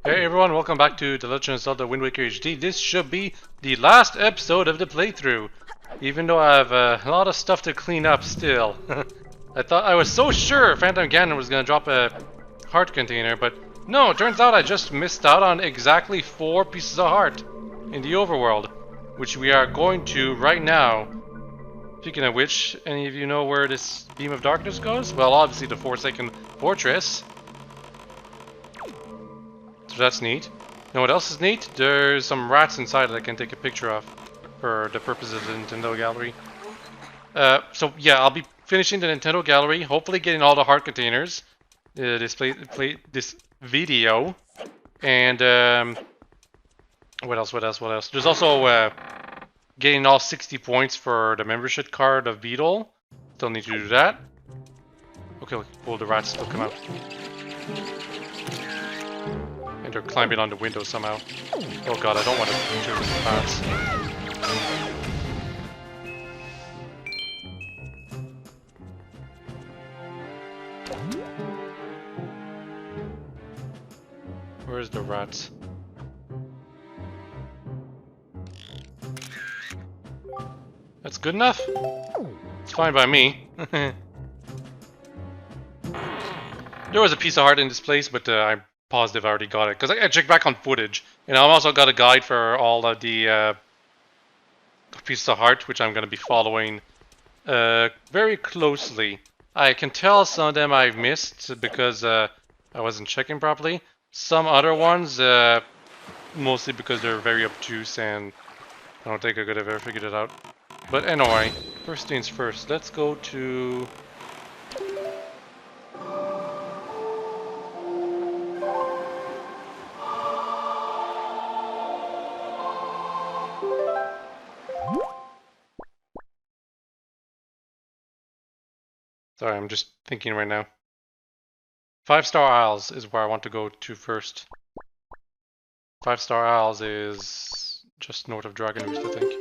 Hey everyone, welcome back to The Legend of Zelda Windwaker HD. This should be the last episode of the playthrough, even though I have a lot of stuff to clean up still. I was so sure Phantom Ganon was going to drop a heart container, but no, it turns out I just missed out on exactly 4 pieces of heart in the overworld, which we are going to right now. Speaking of which, any of you know where this Beam of Darkness goes? Well, obviously the Forsaken Fortress. So that's neat. You know what else is neat? There's some rats inside that I can take a picture of for the purposes of the Nintendo Gallery. So yeah, I'll be finishing the Nintendo Gallery, hopefully getting all the heart containers. This video. And what else? There's also getting all 60 points for the membership card of Beetle. Still need to do that. Okay, well the rats still come out. And they're climbing on the window somehow. Oh god, I don't want to shoot with the bats. Where's the rats? That's good enough? It's fine by me. There was a piece of heart in this place, but I'm positive I already got it. Because I checked back on footage. And I've also got a guide for all of the pieces of heart, which I'm going to be following very closely. I can tell some of them I've missed because I wasn't checking properly. Some other ones, mostly because they're very obtuse and I don't think I could have ever figured it out. But anyway, first things first, let's go to... Sorry, I'm just thinking right now. 5-Star Isles is where I want to go to first. 5-Star Isles is just north of Dragon Roost, I think.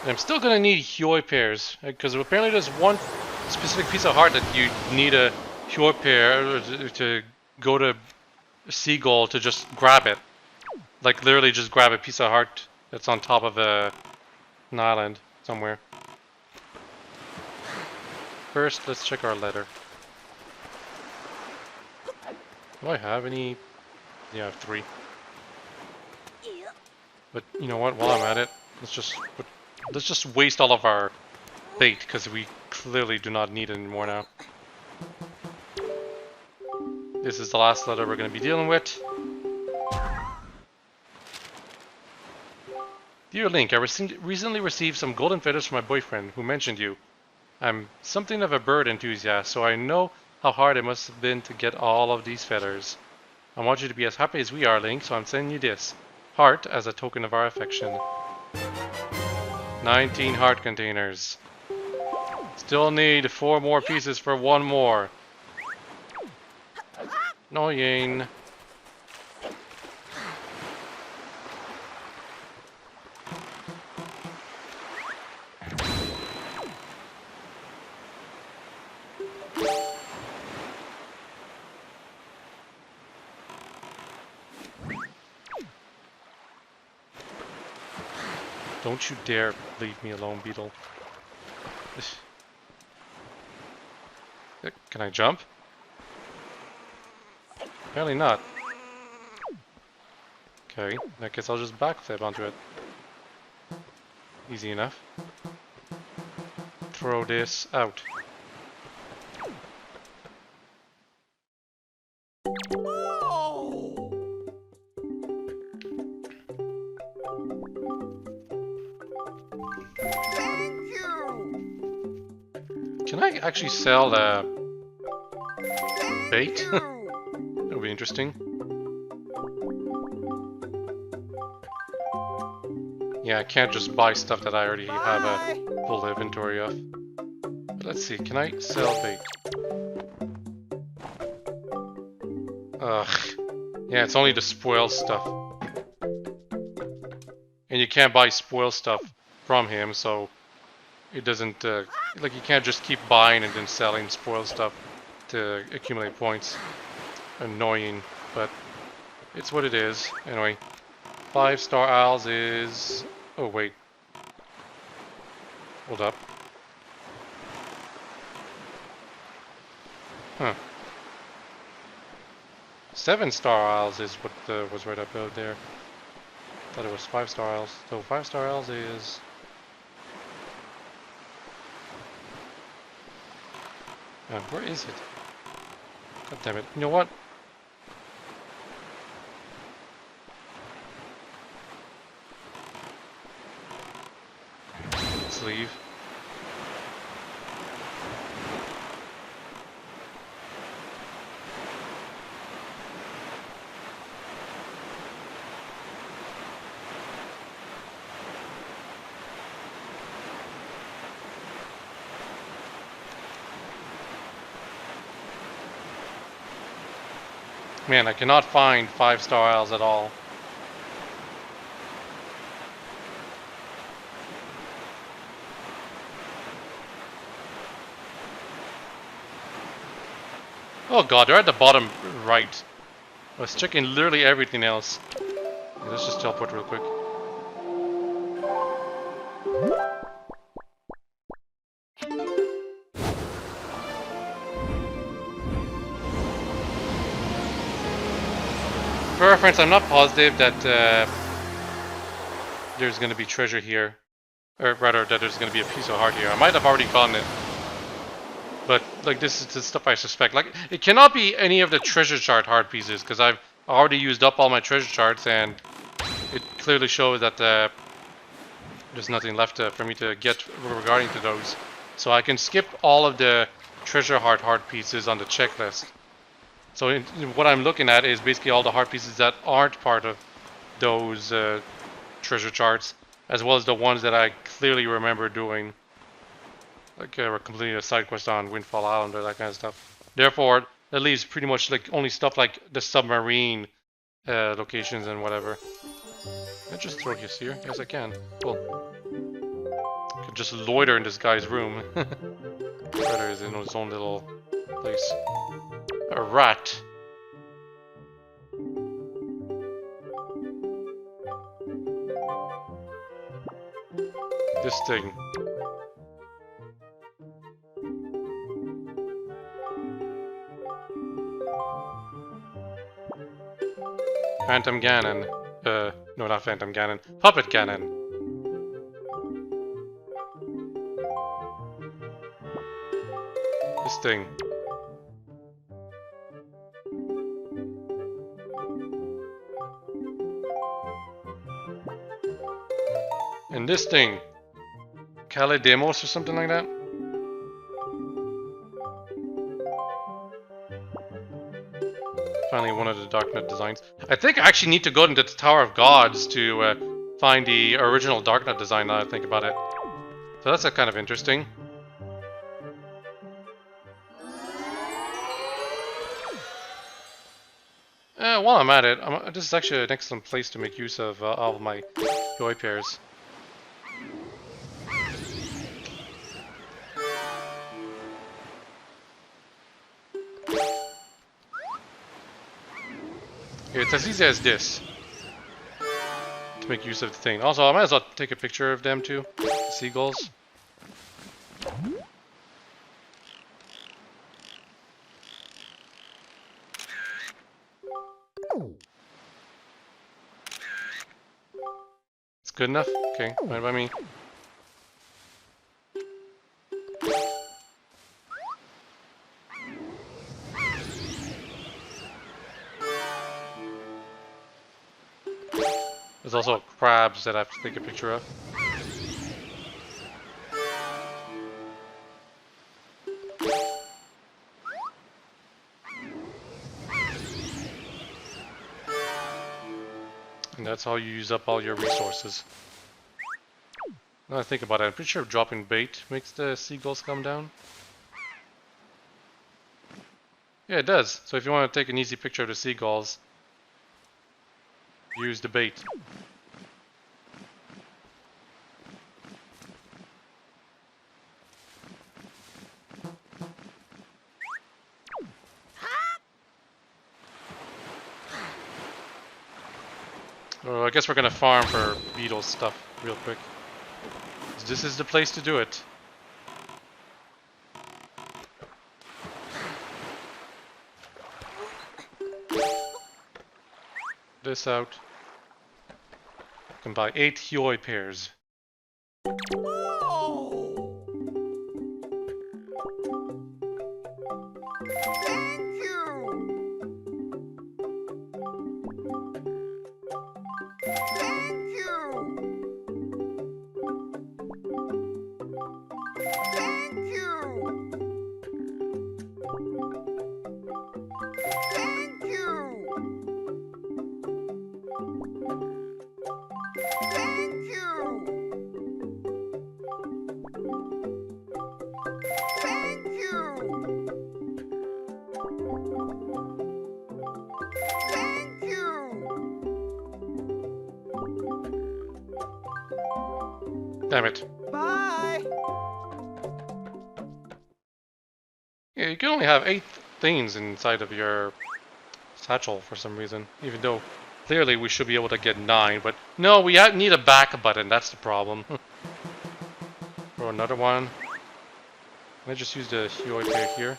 And I'm still gonna need Huoi pairs, because apparently there's one specific piece of heart that you need a Huoi pair to go to Seagull to just grab it. Like literally just grab a piece of heart that's on top of an island somewhere. First, let's check our letter. Do I have any? Yeah, I have 3. But you know what? While I'm at it, let's just waste all of our bait because we clearly do not need it anymore now. This is the last letter we're going to be dealing with. Dear Link, I recently received some golden feathers from my boyfriend, who mentioned you. I'm something of a bird enthusiast, so I know how hard it must have been to get all of these feathers. I want you to be as happy as we are, Link, so I'm sending you this heart as a token of our affection. 19 heart containers. Still need 4 more pieces for 1 more. Annoying. Don't you dare leave me alone, Beetle. Can I jump? Apparently not. Okay, I guess I'll just backflip onto it. Easy enough. Throw this out. Can I actually sell bait? That would be interesting. Yeah, I can't just buy stuff that I already have a full inventory of. But let's see, can I sell bait? Ugh. Yeah, it's only the spoiled stuff. and you can't buy spoil stuff from him, so it doesn't like you can't just keep buying and then selling spoil stuff to accumulate points. Annoying, but it's what it is. Anyway, 5-star Isles is... Oh wait, hold up. Huh. 7-star Isles is what was right up out there. Thought it was 5-star Isles. So 5-star Isles is... where is it? God damn it. You know what? Let's leave. Man, I cannot find 5-star Isles at all. Oh god, they're at the bottom right. I was checking literally everything else. Okay, let's just teleport real quick. For reference, I'm not positive that there's going to be treasure here. Or rather, that there's going to be a piece of heart here. I might have already gotten it. But, like, this is the stuff I suspect. Like, it cannot be any of the treasure chart heart pieces, because I've already used up all my treasure charts, and it clearly shows that there's nothing left for me to get regarding to those. So I can skip all of the treasure heart pieces on the checklist. So what I'm looking at is basically all the heart pieces that aren't part of those treasure charts, as well as the ones that I clearly remember doing. Like we're completing a side quest on Windfall Island or that kind of stuff. Therefore, that leaves pretty much like only stuff like the submarine locations and whatever. Can I just throw this here? Yes, I can. Cool. I could just loiter in this guy's room. Better is in his own little place. A rat. This thing. Phantom Ganon. No, not Phantom Ganon. Puppet Ganon. This thing. And this thing. Calidemos or something like that? Finally, one of the Darknet designs. I think I actually need to go into the Tower of Gods to find the original Darknet design now that I think about it. So that's kind of interesting. While I'm at it, this is actually an excellent place to make use of all of my joy pairs. It's as easy as this to make use of the thing. Also, I might as well take a picture of them too, the seagulls. It's good enough? Okay, fine by me. There's also crabs that I have to take a picture of. And that's how you use up all your resources. Now I think about it, I'm pretty sure dropping bait makes the seagulls come down. Yeah, it does. So if you want to take an easy picture of the seagulls, use the bait. So I guess we're gonna farm for beetle stuff real quick. This is the place to do it. This out. Can buy 8 Hioi pairs. Damn it. Bye! Yeah, you can only have 8 things inside of your satchel for some reason. Even though clearly we should be able to get 9, but no, we need a back button, that's the problem. Throw another one. Can I just use the Hioi pair here?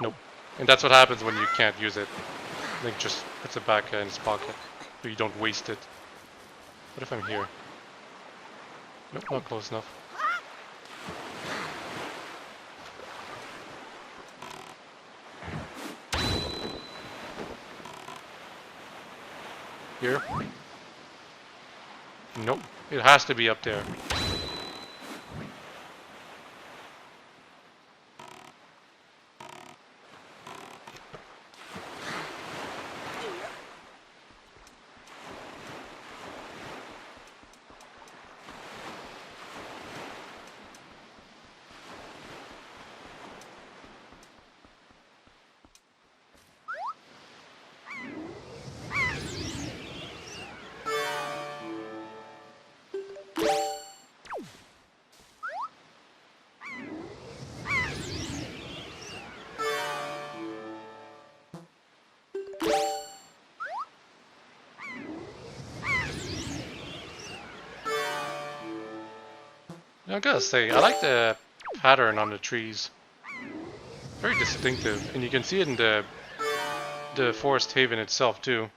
Nope. And that's what happens when you can't use it. Link just puts it back in his pocket, so you don't waste it. What if I'm here? Nope, not close enough. Here? Nope, it has to be up there. I gotta say, I like the pattern on the trees. Very distinctive, and you can see it in the forest haven itself too.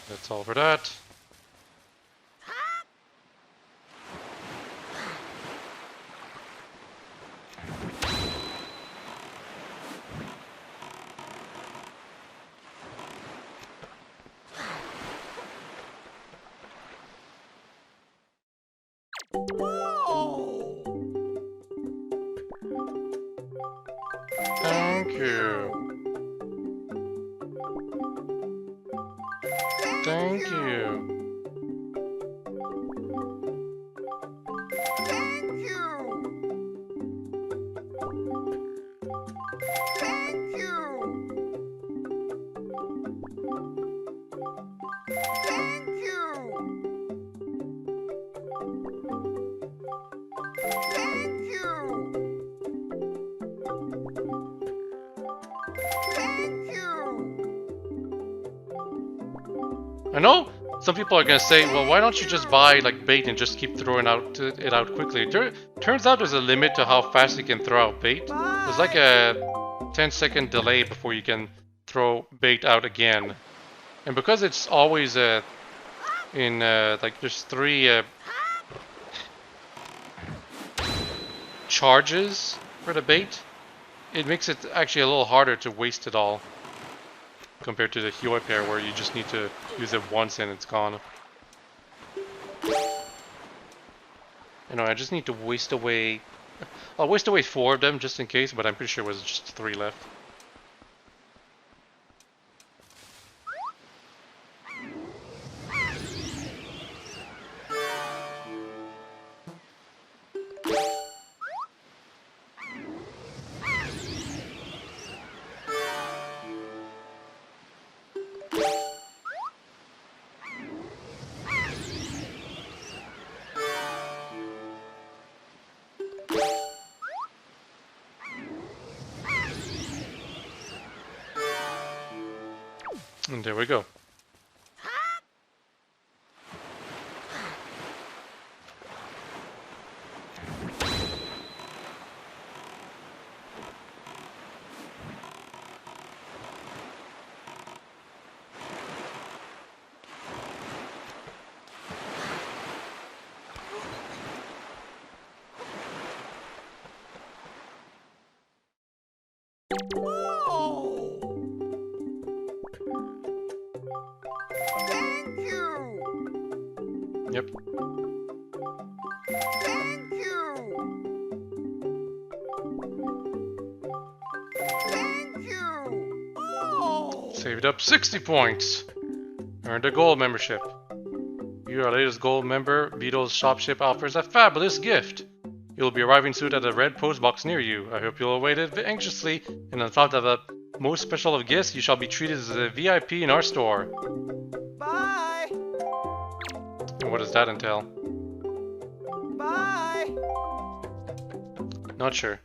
That's all for that. Thank you. Thank you. I know some people are gonna say, well, why don't you just buy like bait and just keep throwing it out quickly? Turns out there's a limit to how fast you can throw out bait. There's like a 10-second delay before you can throw bait out again. And because it's always like there's 3 charges for the bait, it makes it actually a little harder to waste it all compared to the Hioi pair where you just need to use it once and it's gone. You know, I just need to waste away... I'll waste away 4 of them just in case, but I'm pretty sure it was just 3 left. And there we go. Thank you. Yep. Thank you. Thank you. Oh. Saved up 60 points. Earned a gold membership. You are our latest gold member. Vito's shopship offers a fabulous gift. You'll be arriving soon at a red post box near you. I hope you'll await it anxiously, and on top of a most special of gifts, you shall be treated as a VIP in our store. Bye. And what does that entail? Bye. Not sure.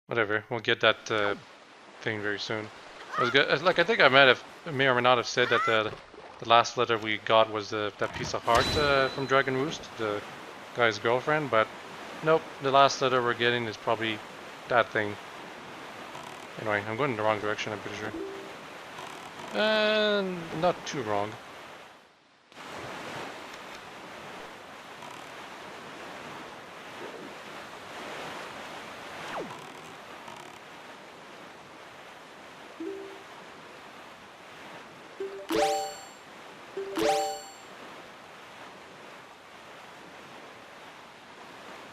Whatever, we'll get that thing very soon. I was good. Like I think I may or may not have said that the last letter we got was that piece of heart from Dragon Roost, the guy's girlfriend, but nope, the last letter we're getting is probably that thing. Anyway, I'm going in the wrong direction, I'm pretty sure. And not too wrong.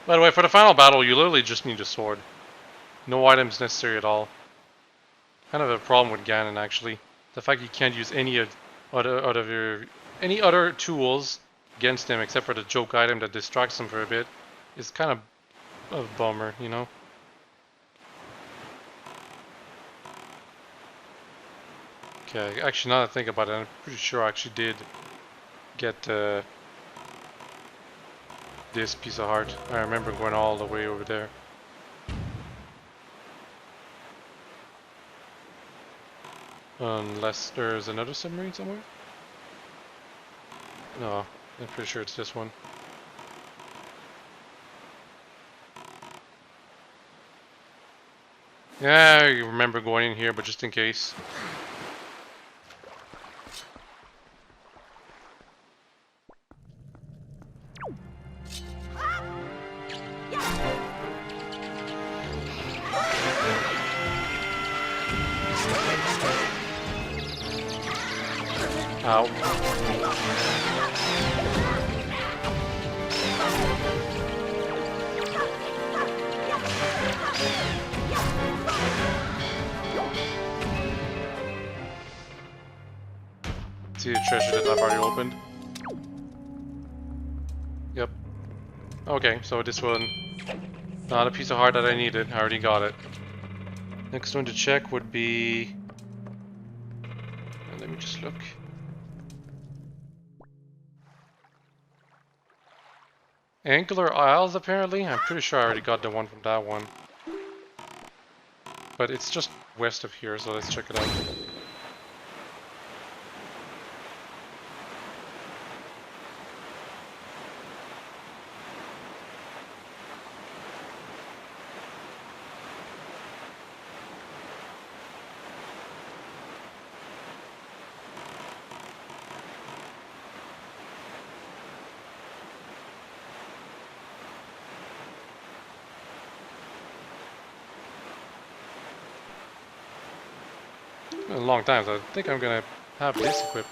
By the way, for the final battle, you literally just need a sword. No items necessary at all. Kind of a problem with Ganon, actually. The fact you can't use any other tools against him except for the joke item that distracts him for a bit is kind of a bummer, you know? Okay, actually, now that I think about it, I'm pretty sure I actually did get this piece of heart. I remember going all the way over there. Unless there's another submarine somewhere? No, I'm pretty sure it's this one. Yeah, I remember going in here, but just in case. Ow. See the treasure that I've already opened? Yep. Okay, so this one, not a piece of heart that I needed, I already got it. Next one to check would be... Let me just look. Angular Isles, apparently? I'm pretty sure I already got the one from that one. But it's just west of here, so let's check it out. A long time, so I think I'm gonna have this equipped.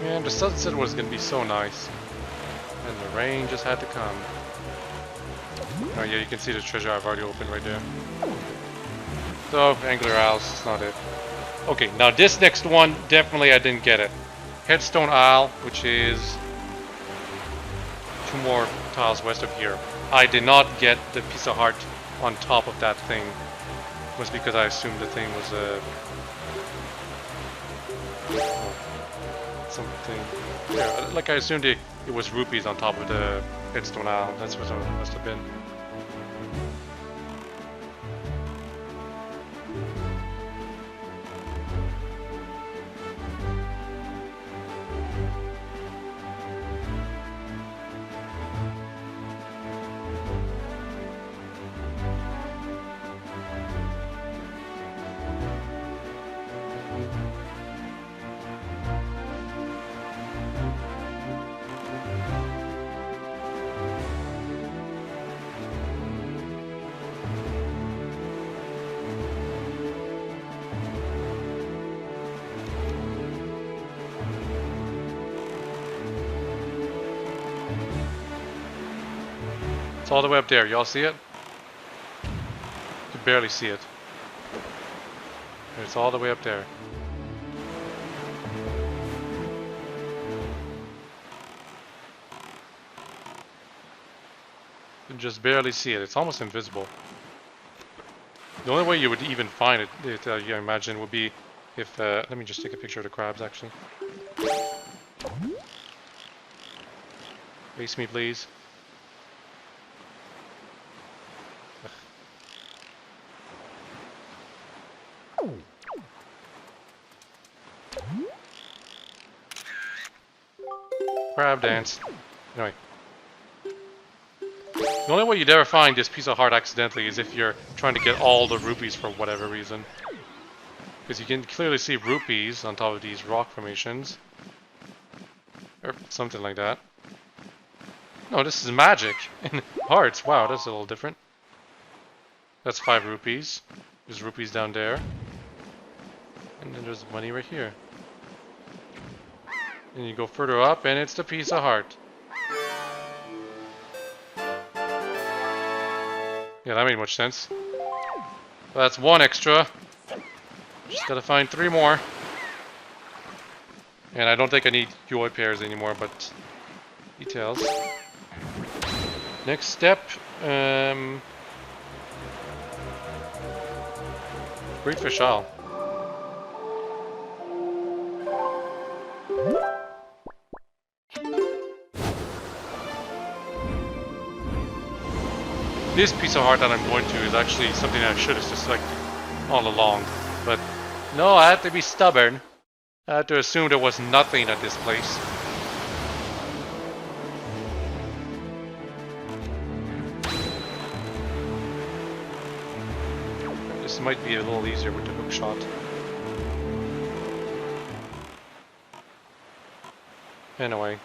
Man, the sunset was gonna be so nice. And the rain just had to come. Oh yeah, you can see the treasure I've already opened right there. So, Angler Isles, it's not it. Okay, now this next one, definitely I didn't get it. Headstone Isle, which is 2 more tiles west of here. I did not get the piece of heart on top of that thing. It was because I assumed the thing was something. Yeah, like I assumed it was rupees on top of the Headstone Isle. That's what it must have been. It's all the way up there. Y'all see it? You can barely see it. It's all the way up there. You can just barely see it. It's almost invisible. The only way you would even find it, you imagine, would be if... let me just take a picture of the crabs, actually. Face me, please. Crab dance. Anyway. The only way you'd ever find this piece of heart accidentally is if you're trying to get all the rupees for whatever reason. Because you can clearly see rupees on top of these rock formations. Or something like that. No, this is magic. And hearts, wow, that's a little different. That's 5 rupees. There's rupees down there. And then there's money right here. And you go further up, and it's the piece of heart. Yeah, that made much sense. That's 1 extra. Just gotta find 3 more. And I don't think I need UI pairs anymore, but details. Next step, Great Fish Isle. This piece of heart that I'm going to is actually something I should have suspected all along. But no, I had to be stubborn. I had to assume there was nothing at this place. This might be a little easier with the hook shot. Anyway.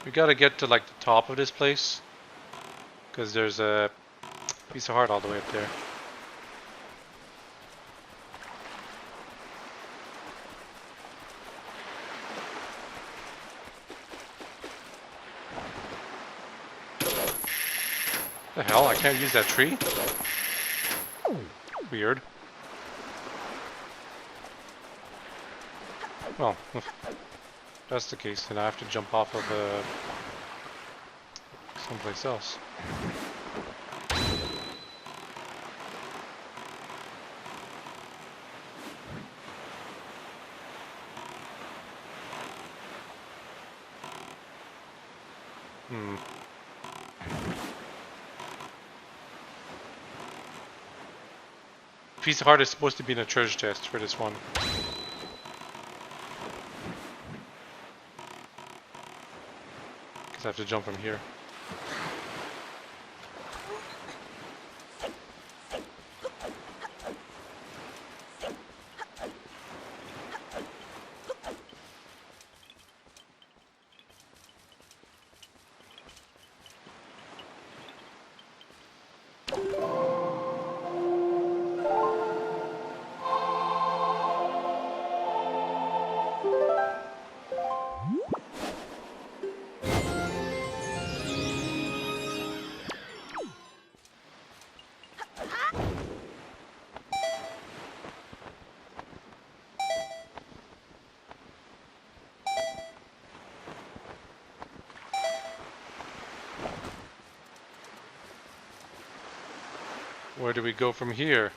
We gotta get to like the top of this place. Because there's a piece of heart all the way up there. The hell? I can't use that tree? Weird. Well, if that's the case, then I have to jump off of someplace else. Piece of heart is supposed to be in a treasure chest for this one. Because I have to jump from here. Where do we go from here?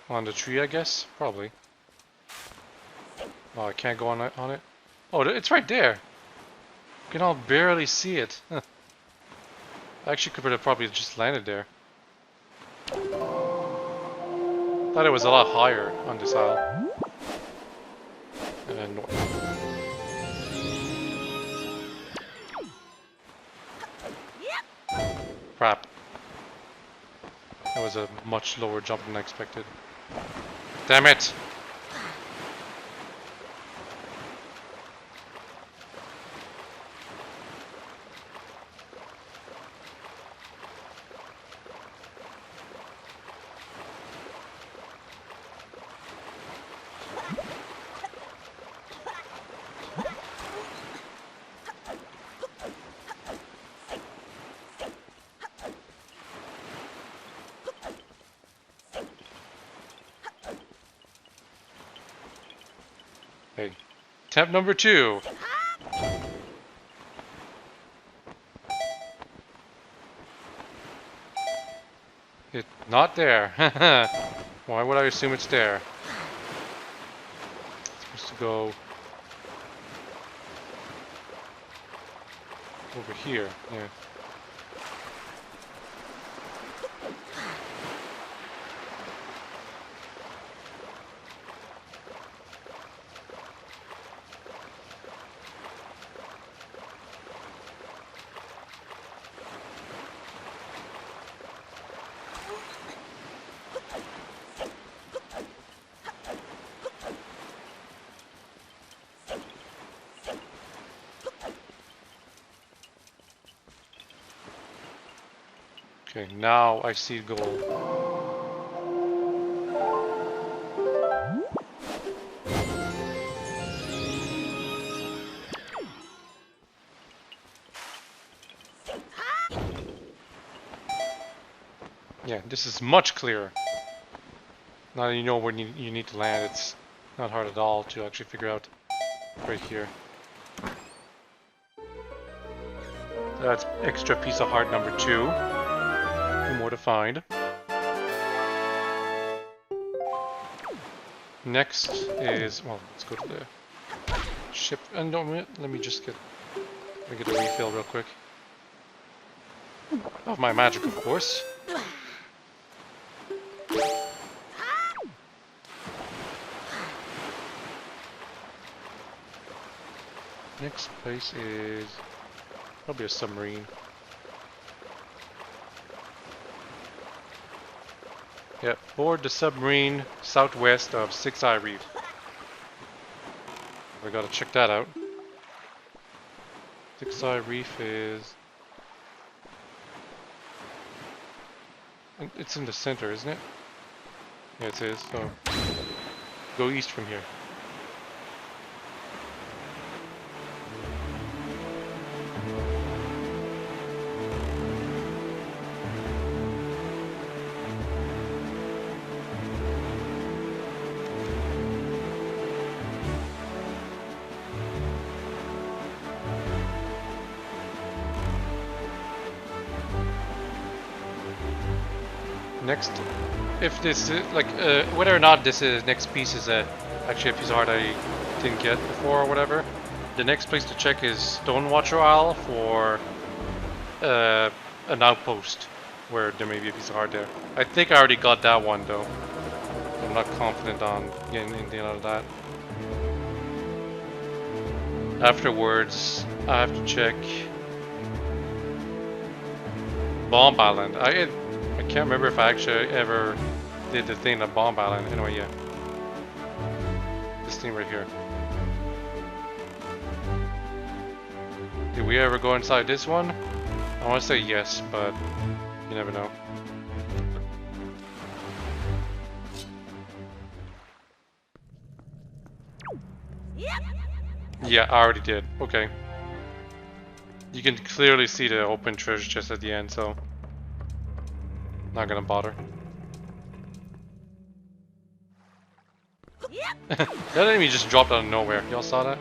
On the tree, I guess? Probably. Oh, I can't go on it? Oh, it's right there! You can all barely see it. Huh. I actually could have probably just landed there. Thought it was a lot higher on this isle. And then north. Crap. That was a much lower jump than I expected. Damn it! Hey, attempt number 2. It's not there. Why would I assume it's there? It's supposed to go over here. Yeah. Okay, now I see gold. Yeah, this is much clearer. Now that you know when you need to land, it's not hard at all to actually figure out right here. That's extra piece of heart number 2. More to find. Next is, well, let's go to the ship. And no, let me just get a refill real quick. Of my magic, of course. Next place is probably a submarine. Yep, board the submarine southwest of Six Eye Reef. We gotta check that out. Six Eye Reef is... It's in the center, isn't it? Yeah, it is, so... Go east from here. Next, if this is like whether or not this is next piece is actually a piece of art I didn't get before or whatever, the next place to check is Stonewatcher Isle for an outpost where there may be a piece of art there. I think I already got that one though. I'm not confident on getting anything out of that. Afterwards, I have to check Bomb Island. I can't remember if I actually ever did the thing at Bomb Island. Anyway, yeah. This thing right here. Did we ever go inside this one? I want to say yes, but you never know. Yeah, I already did. Okay. You can clearly see the open treasure chest at the end, so not gonna bother. That enemy just dropped out of nowhere. Y'all saw that?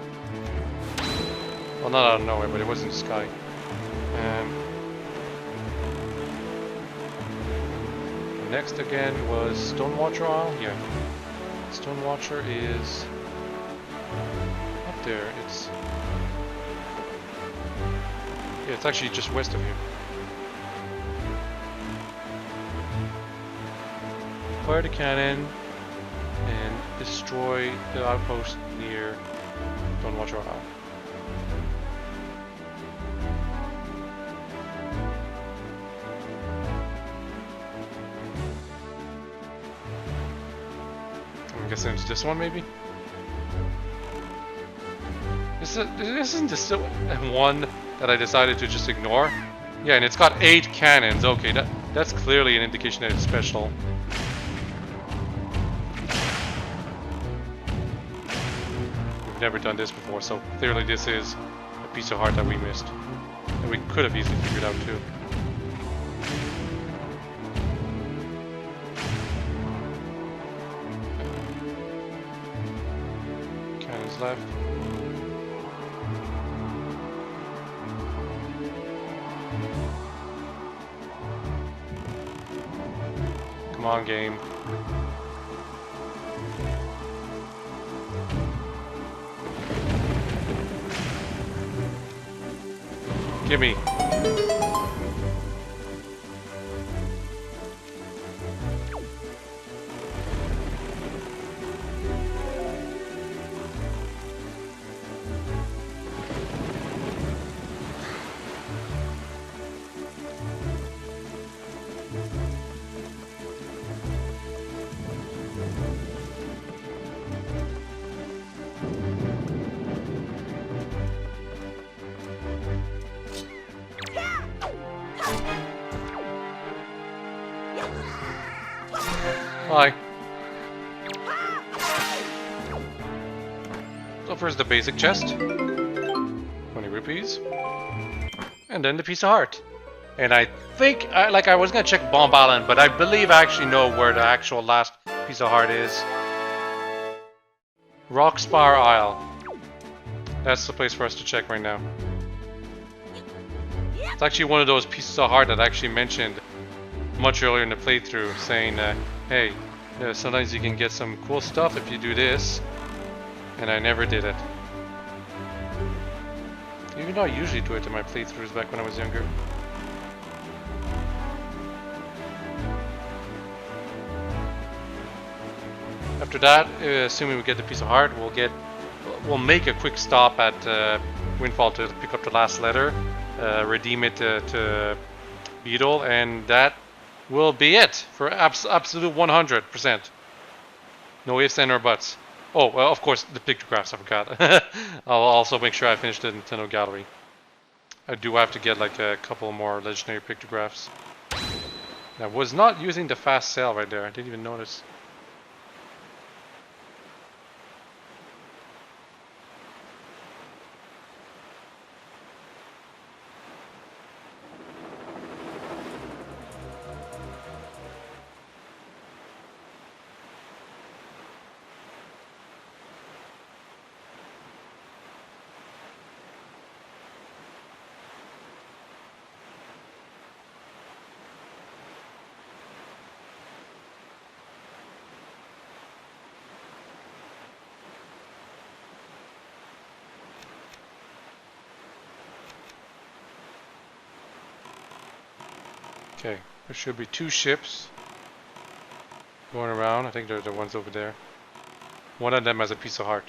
Well, not out of nowhere, but it was in the sky. next again was Stonewatcher Isle. Yeah. Stonewatcher is up there. It's actually just west of here. Fire the cannon and destroy the outpost near Stonewatcher Isle. I'm guessing it's this one, maybe? Isn't this the one that I decided to just ignore? Yeah, and it's got 8 cannons. Okay, that's clearly an indication that it's special. We've never done this before, so clearly this is a piece of heart that we missed. And we could have easily figured out too. Cannons left. Come on, game. Gimme. Hi. So first the basic chest. 20 rupees. And then the piece of heart. And I think, I was gonna check Bomb Island, but I believe I actually know where the actual last piece of heart is. Rockspire Isle. That's the place for us to check right now. It's actually one of those pieces of heart that I actually mentioned much earlier in the playthrough, saying, hey, sometimes you can get some cool stuff if you do this, and I never did it. Even though I usually do it in my playthroughs back when I was younger. After that, assuming we get the piece of heart, we'll make a quick stop at Windfall to pick up the last letter, redeem it to Beetle, and that will be it for absolute 100%. No ifs and or buts. Oh, well, of course, the pictographs, I forgot. I'll also make sure I finish the Nintendo Gallery. I do have to get like a couple more legendary pictographs. I was not using the fast sale right there. I didn't even notice. Okay, there should be 2 ships going around. I think they're the ones over there. One of them has a piece of heart.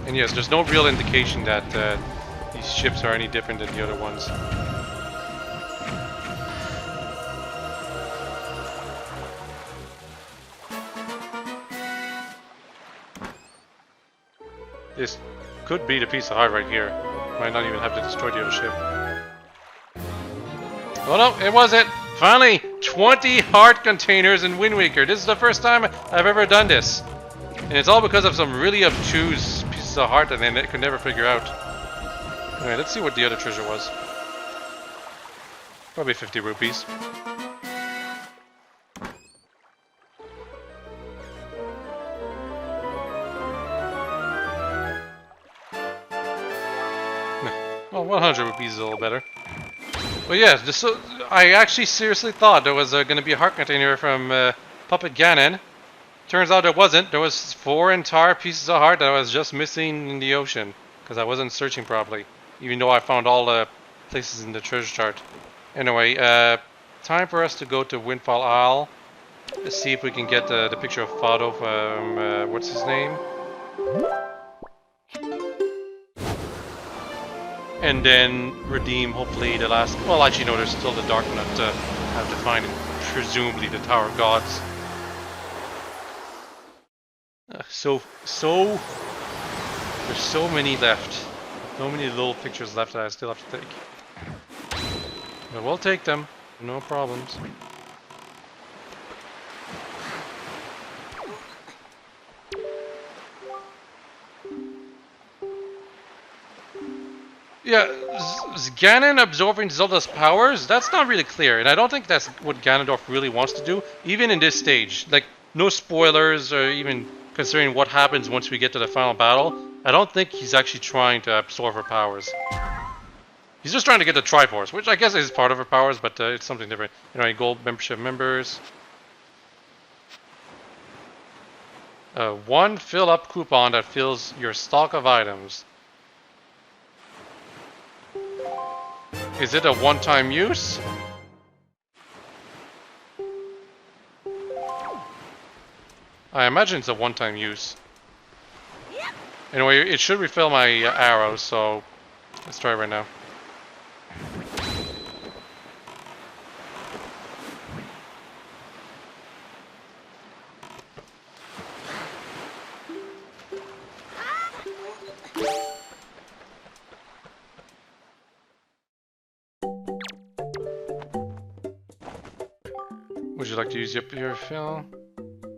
And yes, there's no real indication that these ships are any different than the other ones. This could be the piece of heart right here. Might not even have to destroy the other ship. Oh no, it wasn't! Finally! 20 heart containers in Windwaker. This is the first time I've ever done this. And it's all because of some really obtuse pieces of heart that they could never figure out. Alright, let's see what the other treasure was. Probably 50 rupees. Well, 100 rupees is a little better. But yeah, I actually seriously thought there was going to be a heart container from Puppet Ganon. Turns out there wasn't. There was 4 entire pieces of heart that I was just missing in the ocean because I wasn't searching properly, even though I found all the places in the treasure chart. Anyway, time for us to go to Windfall Isle. Let's see if we can get the picture of Fado from what's his name, and then redeem hopefully the last. Well, actually, no, there's still the Dark Nut to have to find, and presumably the Tower of Gods. There's so many left. So many little pictures left that I still have to take. But we'll take them. No problems. Yeah, is Ganon absorbing Zelda's powers? That's not really clear, and I don't think that's what Ganondorf really wants to do, even in this stage. Like, no spoilers, or even considering what happens once we get to the final battle. I don't think he's actually trying to absorb her powers. He's just trying to get the Triforce, which I guess is part of her powers, but it's something different. You know, gold membership members. 1 fill-up coupon that fills your stock of items. Is it a one-time use? I imagine it's a one-time use. Anyway, it should refill my arrows, so let's try it right now. Would you like to use your fill?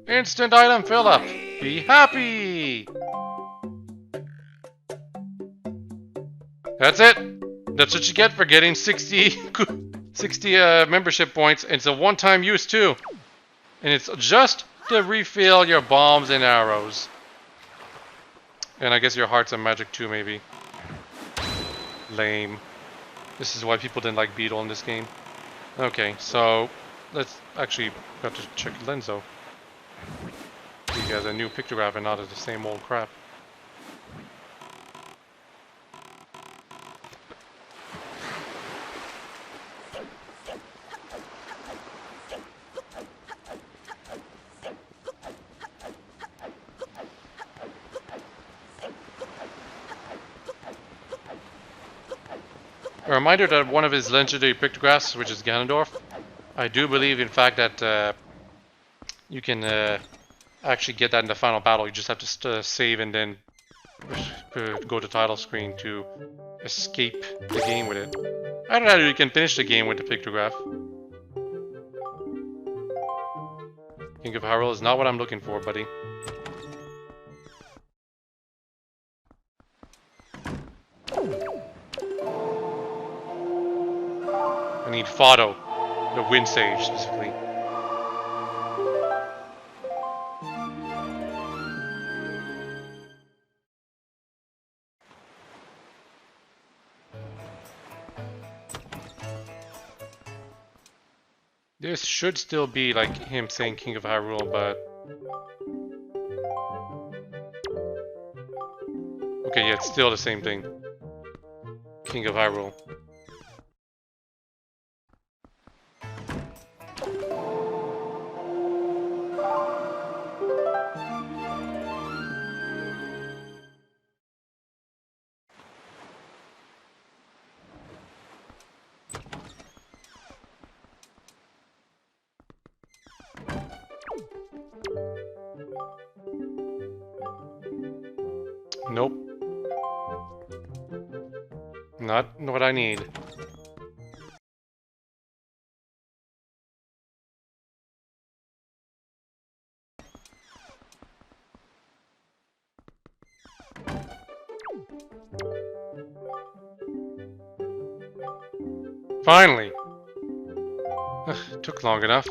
Instant item fill up! Be happy! That's it! That's what you get for getting 60 membership points. It's a one-time use too. And it's just to refill your bombs and arrows. And I guess your hearts and magic too, maybe. Lame. This is why people didn't like Beetle in this game. Okay, so let's actually got to check Lenzo. He has a new pictograph and not the same old crap. A reminder that one of his legendary pictographs, which is Ganondorf, I do believe in fact that you can actually get that in the final battle. You just have to save and then go to title screen to escape the game with it. I don't know how you can finish the game with the pictograph. King of Hyrule is not what I'm looking for, buddy. I need Fado, the Wind Sage specifically. This should still be like him saying King of Hyrule, but... Okay, yeah, it's still the same thing. King of Hyrule. Nope. Not what I need. Finally! Took long enough.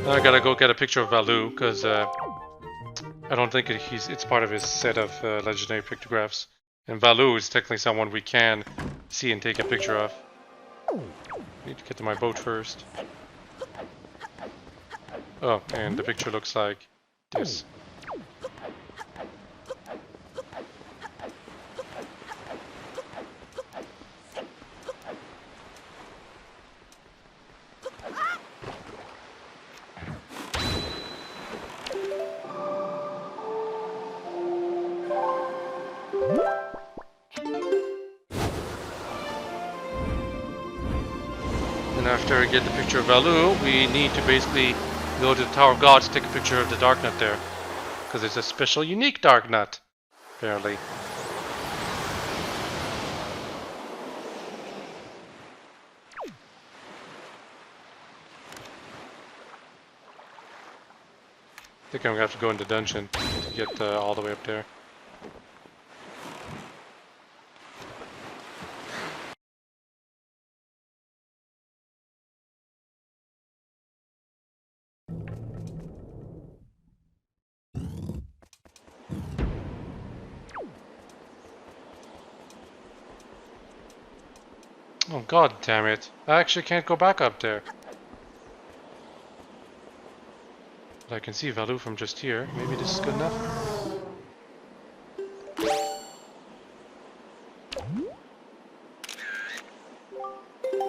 I gotta go get a picture of Valou, because I don't think it's part of his set of legendary pictographs. And Valou is technically someone we can see and take a picture of. Need to get to my boat first. Oh, and the picture looks like this. And after we get the picture of Valou, we need to basically go to the Tower of God to take a picture of the dark nut there. Because it's a special, unique dark nut, apparently. I think I'm gonna have to go in the dungeon to get all the way up there. Oh god damn it. I actually can't go back up there. But I can see Valou from just here. Maybe this is good enough?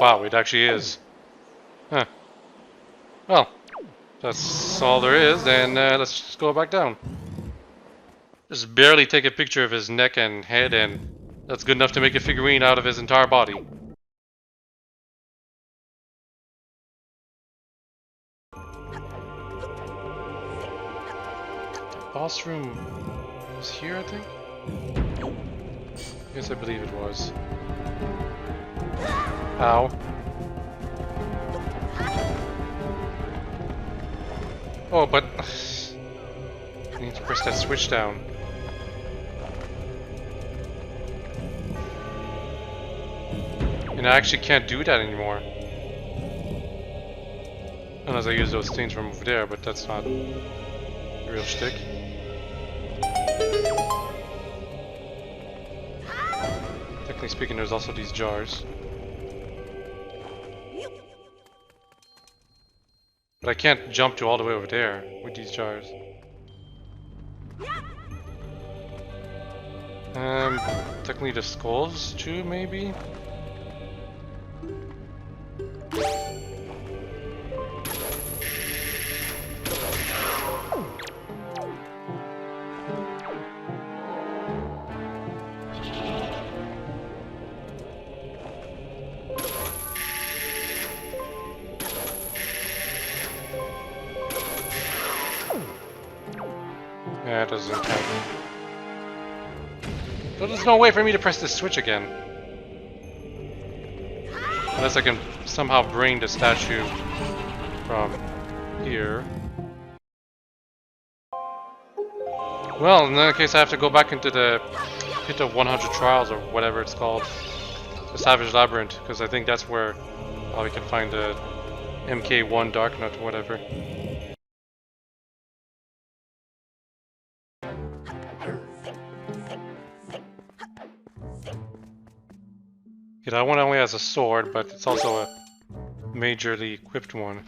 Wow, it actually is. Huh. Well, that's all there is, then let's just go back down. Just barely take a picture of his neck and head, and that's good enough to make a figurine out of his entire body. Boss room was here, I think? Yes, I believe it was. Ow. Oh, but... I need to press that switch down. And I actually can't do that anymore. Unless I use those things from over there, but that's not a real shtick. Technically speaking, there's also these jars. But I can't jump to all the way over there with these jars. Technically the skulls too, maybe? Yeah, it doesn't happen. But there's no way for me to press this switch again. Unless I can somehow bring the statue from here. Well, in that case I have to go back into the Pit of 100 Trials or whatever it's called. The Savage Labyrinth, because I think that's where we can find the MK1 Dark Nut or whatever. Yeah, that one only has a sword, but it's also a majorly equipped one.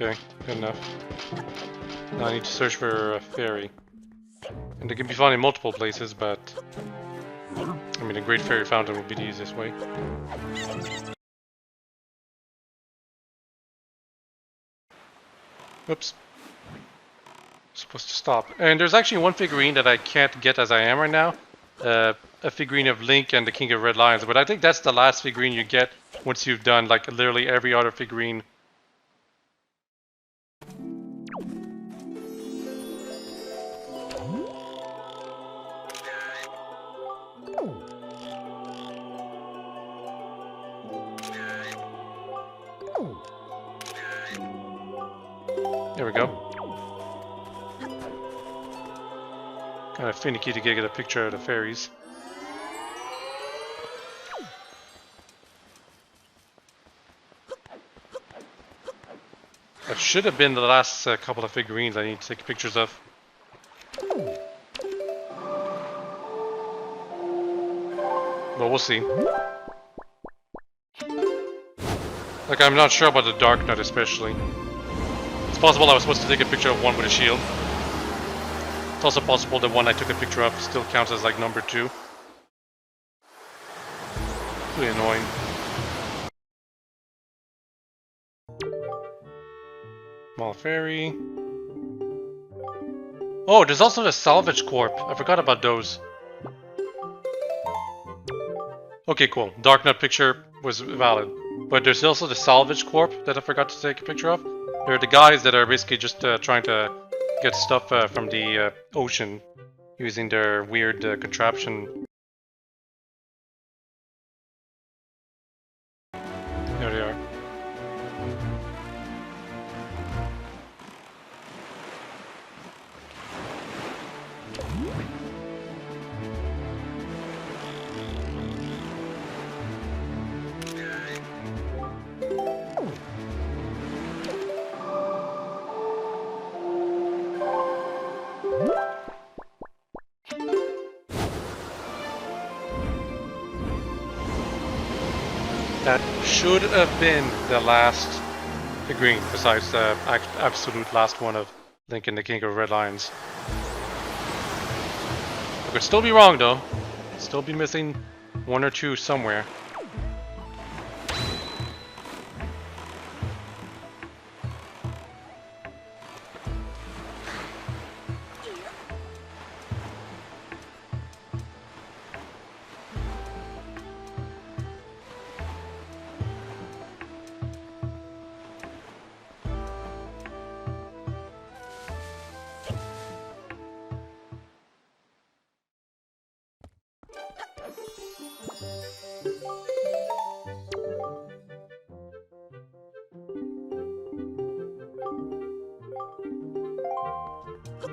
Okay, good enough. Now I need to search for a fairy. And they can be found in multiple places, but... I mean, a Great Fairy Fountain would be the easiest way. Oops. Supposed to stop. And there's actually one figurine that I can't get as I am right now. A figurine of Link and the King of Red Lions, but I think that's the last figurine you get once you've done like literally every other figurine. we go. Kind of finicky to get a picture of the fairies. That should have been the last couple of figurines I need to take pictures of. But we'll see. Like, I'm not sure about the Dark Knight especially. It's possible I was supposed to take a picture of one with a shield. It's also possible the one I took a picture of still counts as like number 2. Really annoying. Small fairy. Oh, there's also the Salvage Corp. I forgot about those. Okay, cool. Dark Knight picture was valid. But there's also the Salvage Corp that I forgot to take a picture of. They're the guys that are basically just trying to get stuff from the ocean using their weird contraption. There they are. That should have been the last figurine, besides the absolute last one of Link and the King of Red Lions. I could still be wrong though. Still be missing 1 or 2 somewhere.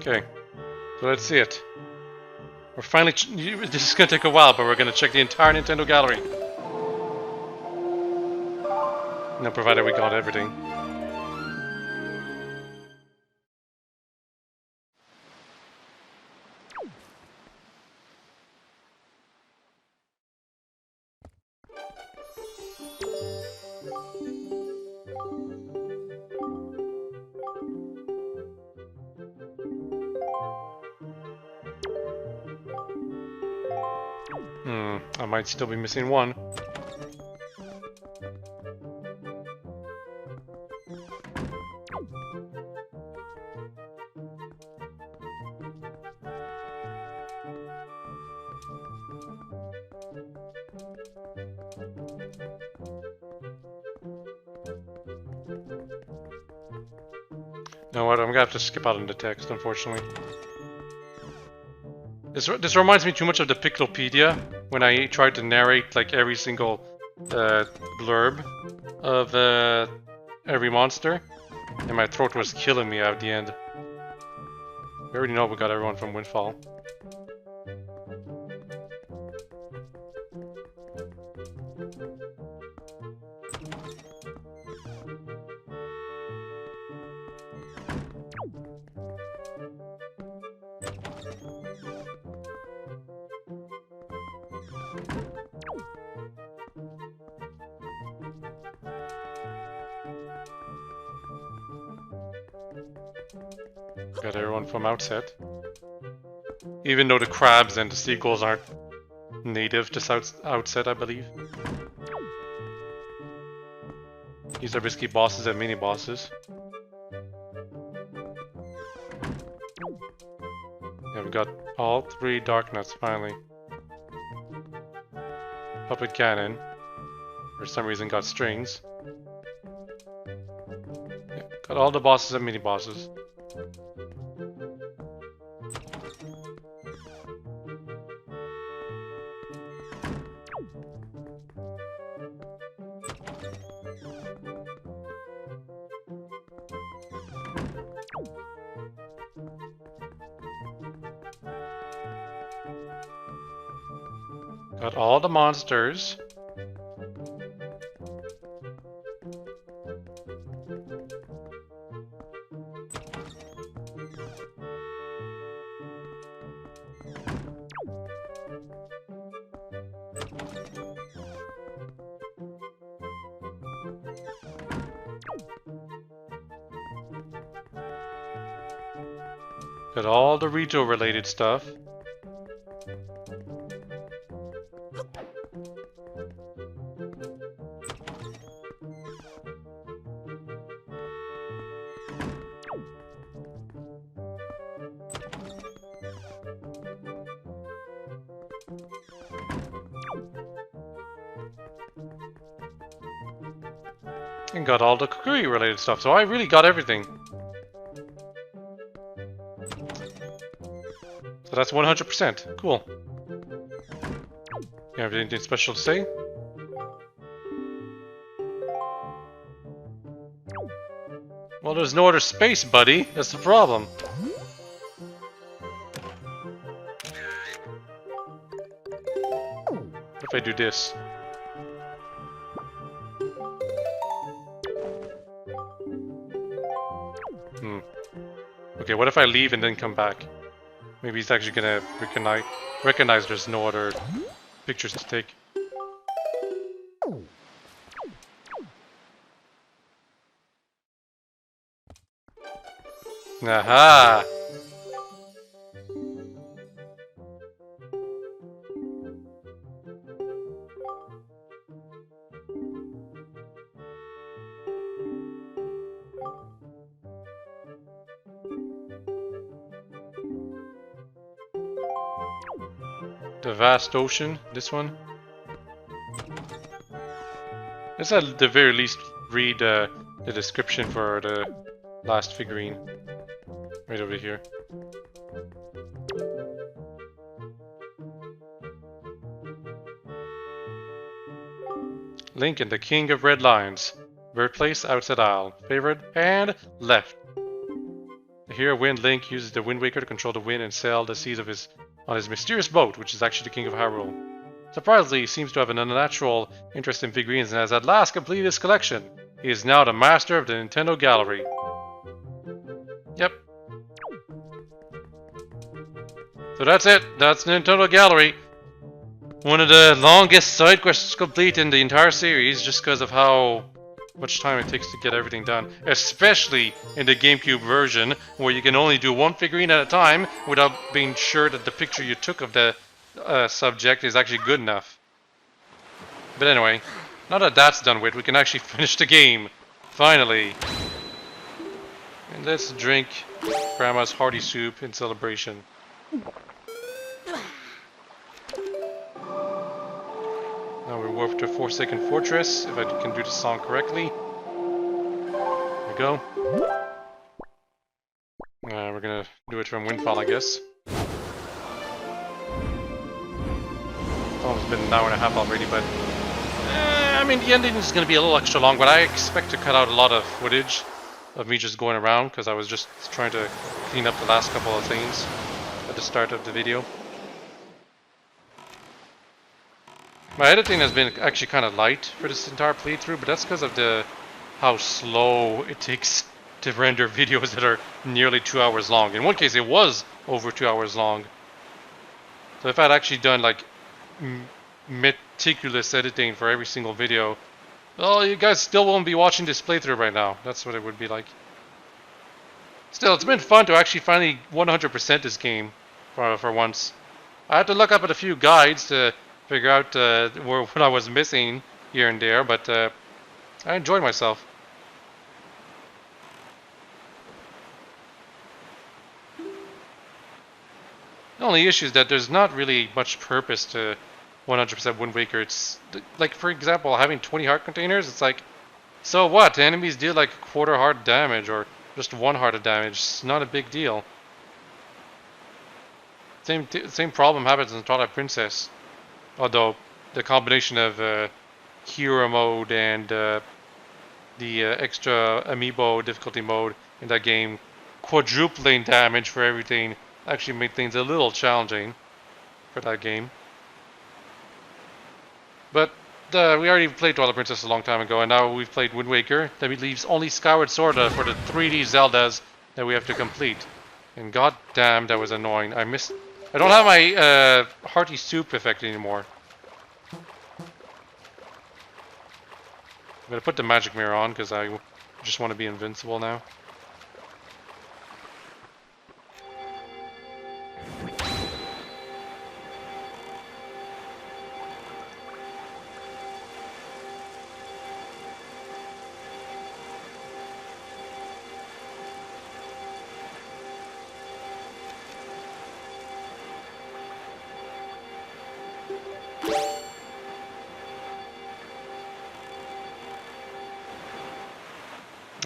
Okay, so let's see it. We're finally. This is gonna take a while, but we're gonna check the entire Nintendo gallery. No, provided we got everything. I might still be missing one. You know what, I'm gonna have to skip out on the text, unfortunately. This reminds me too much of the Piclopedia, when I tried to narrate like every single blurb of every monster, and my throat was killing me at the end. We already know we got everyone from Windfall. Got everyone from Outset. Even though the crabs and the seagulls aren't native to Outset, I believe. These are basically bosses and mini-bosses. Yeah, we got all 3 Dark Knights finally. Puppet Cannon, for some reason, got strings. Yeah, got all the bosses and mini-bosses. Got all the monsters. Got all the retail related stuff. And got all the cookery related stuff, so I really got everything. So that's 100%. Cool. You have anything special to say? Well, there's no other space, buddy. That's the problem. What if I do this? Okay, what if I leave and then come back? Maybe he's actually gonna recognize there's no other pictures to take. Aha! The vast ocean, this one. Let's at the very least read the description for the last figurine. Right over here. Lincoln, the King of Red Lions. Birthplace, outside Isle. Favorite, and left. The hero Wind Link uses the Windwaker to control the wind and sail the seas of on his mysterious boat, which is actually the King of Hyrule. Surprisingly, he seems to have an unnatural interest in figurines and has at last completed his collection. He is now the master of the Nintendo Gallery. Yep. So that's it. That's the Nintendo Gallery. One of the longest side quests to complete in the entire series, just because of how much time it takes to get everything done. Especially in the GameCube version, where you can only do one figurine at a time without being sure that the picture you took of the subject is actually good enough. But anyway, now that that's done with, we can actually finish the game. Finally. And let's drink Grandma's hearty soup in celebration. Now we warp to Forsaken Fortress, if I can do the song correctly. There we go. We're gonna do it from Windfall, I guess. It's almost been an hour and a half already, but... I mean, the ending is gonna be a little extra long, but I expect to cut out a lot of footage of me just going around, because I was just trying to clean up the last couple of things at the start of the video. My editing has been actually kind of light for this entire playthrough, but that's because of how slow it takes to render videos that are nearly 2 hours long. In one case, it was over 2 hours long. So if I'd actually done like meticulous editing for every single video, well, you guys still won't be watching this playthrough right now. That's what it would be like. Still, it's been fun to actually finally 100% this game for once. I had to look up at a few guides to figure out what I was missing here and there, but I enjoyed myself. The only issue is that there's not really much purpose to 100% Wind Waker. It's like, for example, having 20 heart containers, it's like, so what? Enemies deal like a quarter heart damage or just 1 heart of damage. It's not a big deal. Same problem happens in Twilight Princess. Although the combination of hero mode and the extra amiibo difficulty mode in that game, quadrupling damage for everything, actually made things a little challenging for that game. But we already played Twilight Princess a long time ago, and now we've played Wind Waker. That leaves only Skyward Sword for the 3D Zeldas that we have to complete. And god damn, that was annoying. I don't have my hearty soup effect anymore. I'm gonna put the magic mirror on because I just want to be invincible now.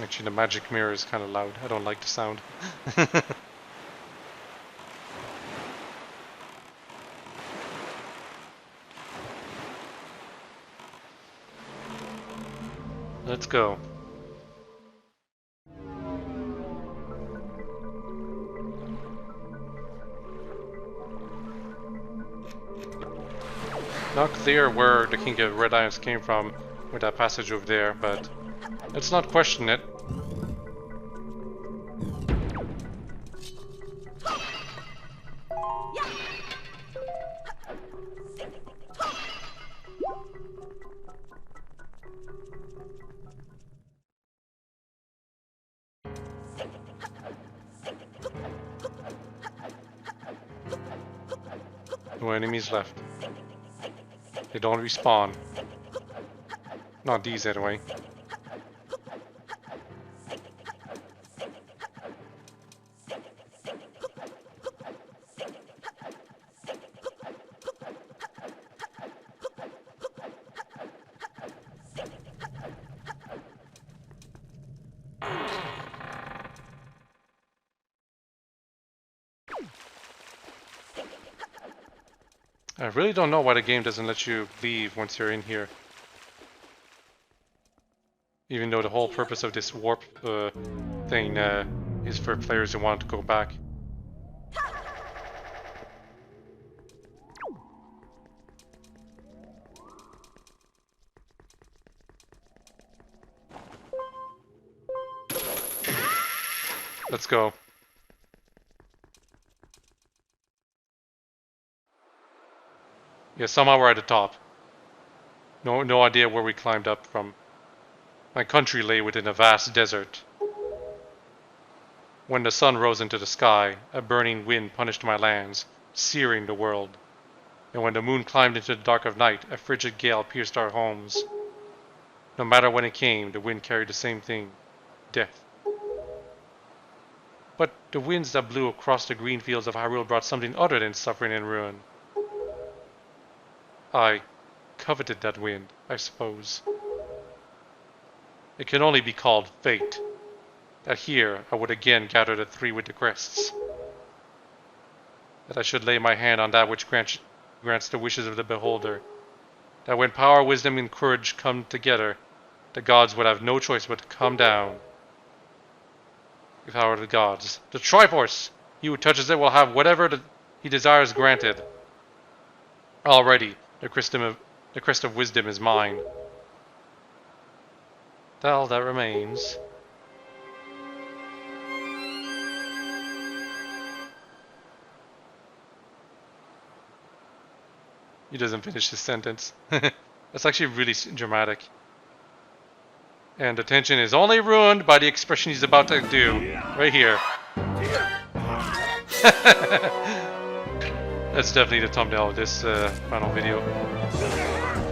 Actually, the magic mirror is kind of loud. I don't like the sound. Let's go. Not clear where the King of Red Isles came from with that passage over there, but let's not question it. No enemies left. They don't respawn. Not these anyway. I really don't know why the game doesn't let you leave once you're in here. Even though the whole purpose of this warp thing is for players who want to go back. Let's go. Yeah, somehow we're at the top. No idea where we climbed up from. My country lay within a vast desert. When the sun rose into the sky, a burning wind punished my lands, searing the world. And when the moon climbed into the dark of night, a frigid gale pierced our homes. No matter when it came, the wind carried the same thing, death. But the winds that blew across the green fields of Hyrule brought something other than suffering and ruin. I coveted that wind, I suppose. It can only be called fate. That here I would again gather the three with the crests. That I should lay my hand on that which grants the wishes of the beholder. That when power, wisdom, and courage come together, the gods would have no choice but to come down. If I were the gods. The Triforce! He who touches it will have whatever he desires granted. Already, the crest of wisdom is mine. All that remains. He doesn't finish his sentence. That's actually really dramatic. And the tension is only ruined by the expression he's about to do. Right here. That's definitely the thumbnail of this final video.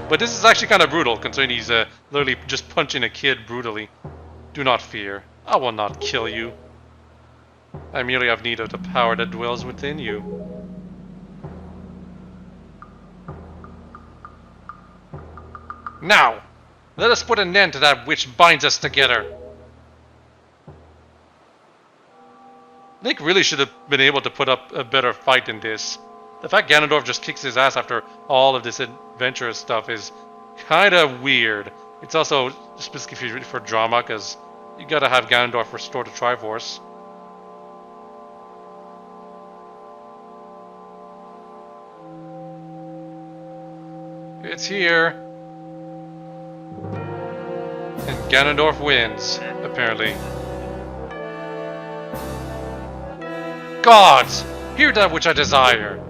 But this is actually kind of brutal, considering he's literally just punching a kid brutally. Do not fear. I will not kill you. I merely have need of the power that dwells within you. Now, let us put an end to that which binds us together. Link really should have been able to put up a better fight than this. The fact Ganondorf just kicks his ass after all of this adventurous stuff is kind of weird. It's also specifically for drama, because you gotta have Ganondorf restore the Triforce. It's here. Ganondorf wins, apparently. Gods, hear that which I desire.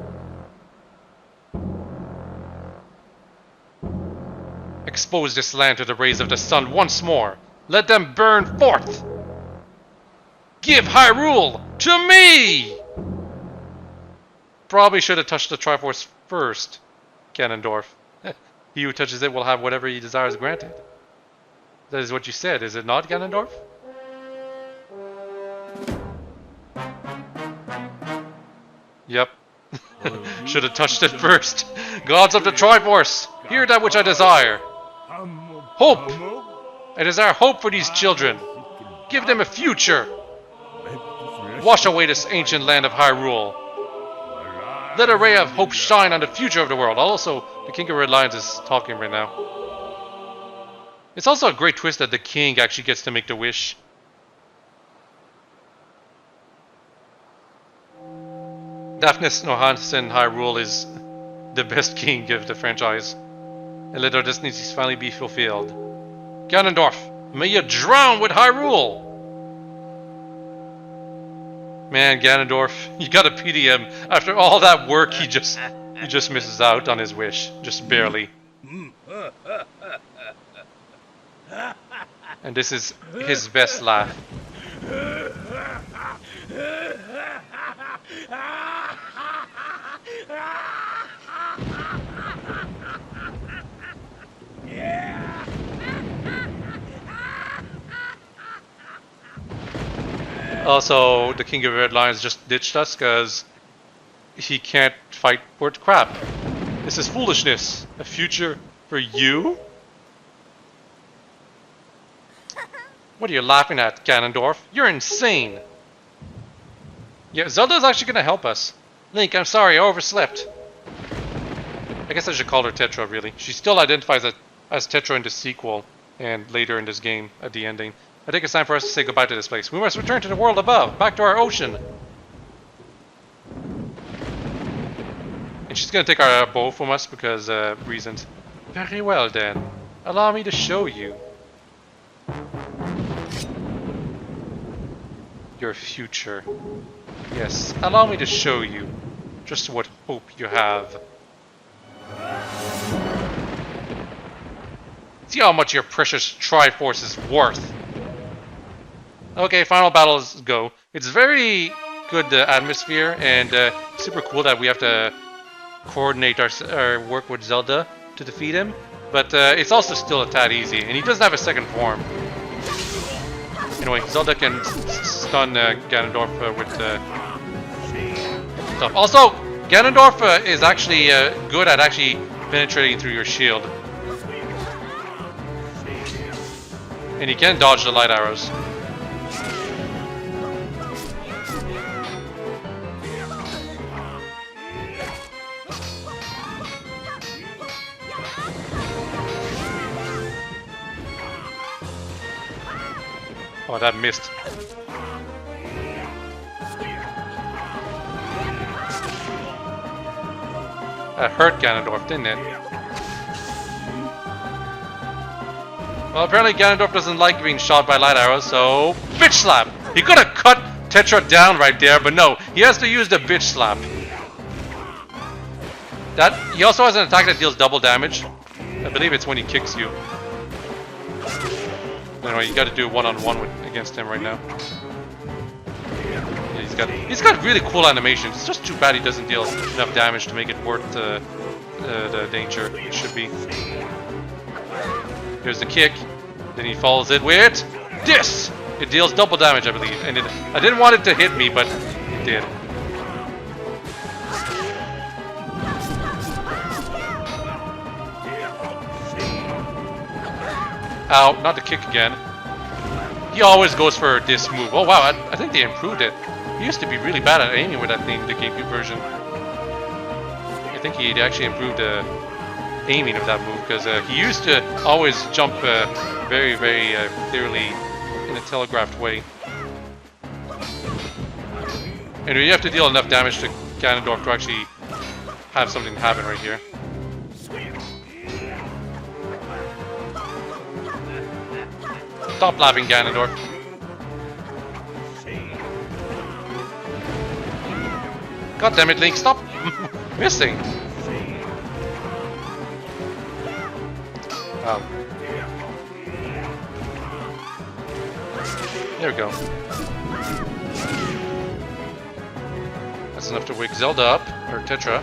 Expose this land to the rays of the sun once more. Let them burn forth. Give Hyrule to me! Probably should have touched the Triforce first, Ganondorf. He who touches it will have whatever he desires granted. That is what you said, is it not, Ganondorf? Yep. Should have touched it first. Gods of the Triforce, hear that which I desire. Hope! I desire hope for these children. Give them a future. Wash away this ancient land of Hyrule. Let a ray of hope shine on the future of the world. Also, the King of Red Lions is talking right now. It's also a great twist that the king actually gets to make the wish. Daphnis Nohansen Hyrule is the best king of the franchise. And let our destinies finally be fulfilled. Ganondorf, may you drown with Hyrule! Man, Ganondorf, you gotta pity him. After all that work, he just misses out on his wish. Just barely. And this is his best laugh. Also, the King of Red Lions just ditched us because he can't fight worth crap. This is foolishness. A future for you? What are you laughing at, Ganondorf? You're insane! Yeah, Zelda's actually gonna help us. Link, I'm sorry, I overslept. I guess I should call her Tetra, really. She still identifies as Tetra in the sequel and later in this game at the ending. I think it's time for us to say goodbye to this place. We must return to the world above, back to our ocean. And she's gonna take our bow from us because reasons. Very well then. Allow me to show you your future. Yes, allow me to show you just what hope you have. See how much your precious Triforce is worth. Okay, final battles go. It's very good atmosphere and super cool that we have to coordinate our work with Zelda to defeat him. But it's also still a tad easy, and he doesn't have a second form. Anyway, Zelda can stun Ganondorf with stuff. Also, Ganondorf is actually good at actually penetrating through your shield. And he can dodge the light arrows. Oh, that missed. That hurt Ganondorf, didn't it? Well, apparently Ganondorf doesn't like being shot by light arrows, so... Bitch slap! He could have cut Tetra down right there, but no. He has to use the bitch slap. He also has an attack that deals double damage. I believe it's when he kicks you. Anyway, you got to do one-on-one against him right now. Yeah, he's got really cool animations. It's just too bad he doesn't deal enough damage to make it worth the danger it should be. Here's the kick. Then he follows it with this. It deals double damage, I believe. And I didn't want it to hit me, but it did. Ow, not the kick again. He always goes for this move. Oh wow, I think they improved it. He used to be really bad at aiming with that thing, the GameCube version. I think he actually improved the aiming of that move, because he used to always jump very, very clearly in a telegraphed way. And you have to deal enough damage to Ganondorf to actually have something happen right here. Stop laughing, Ganondorf. God damn it, Link, stop missing. Oh. There we go. That's enough to wake Zelda up, or Tetra.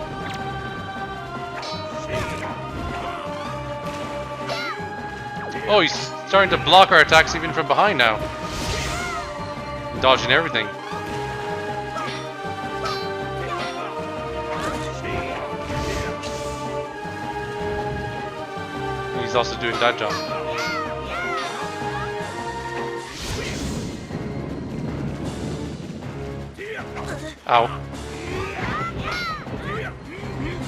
Oh, he's starting to block our attacks even from behind now. Dodging everything. He's also doing that jump. Ow.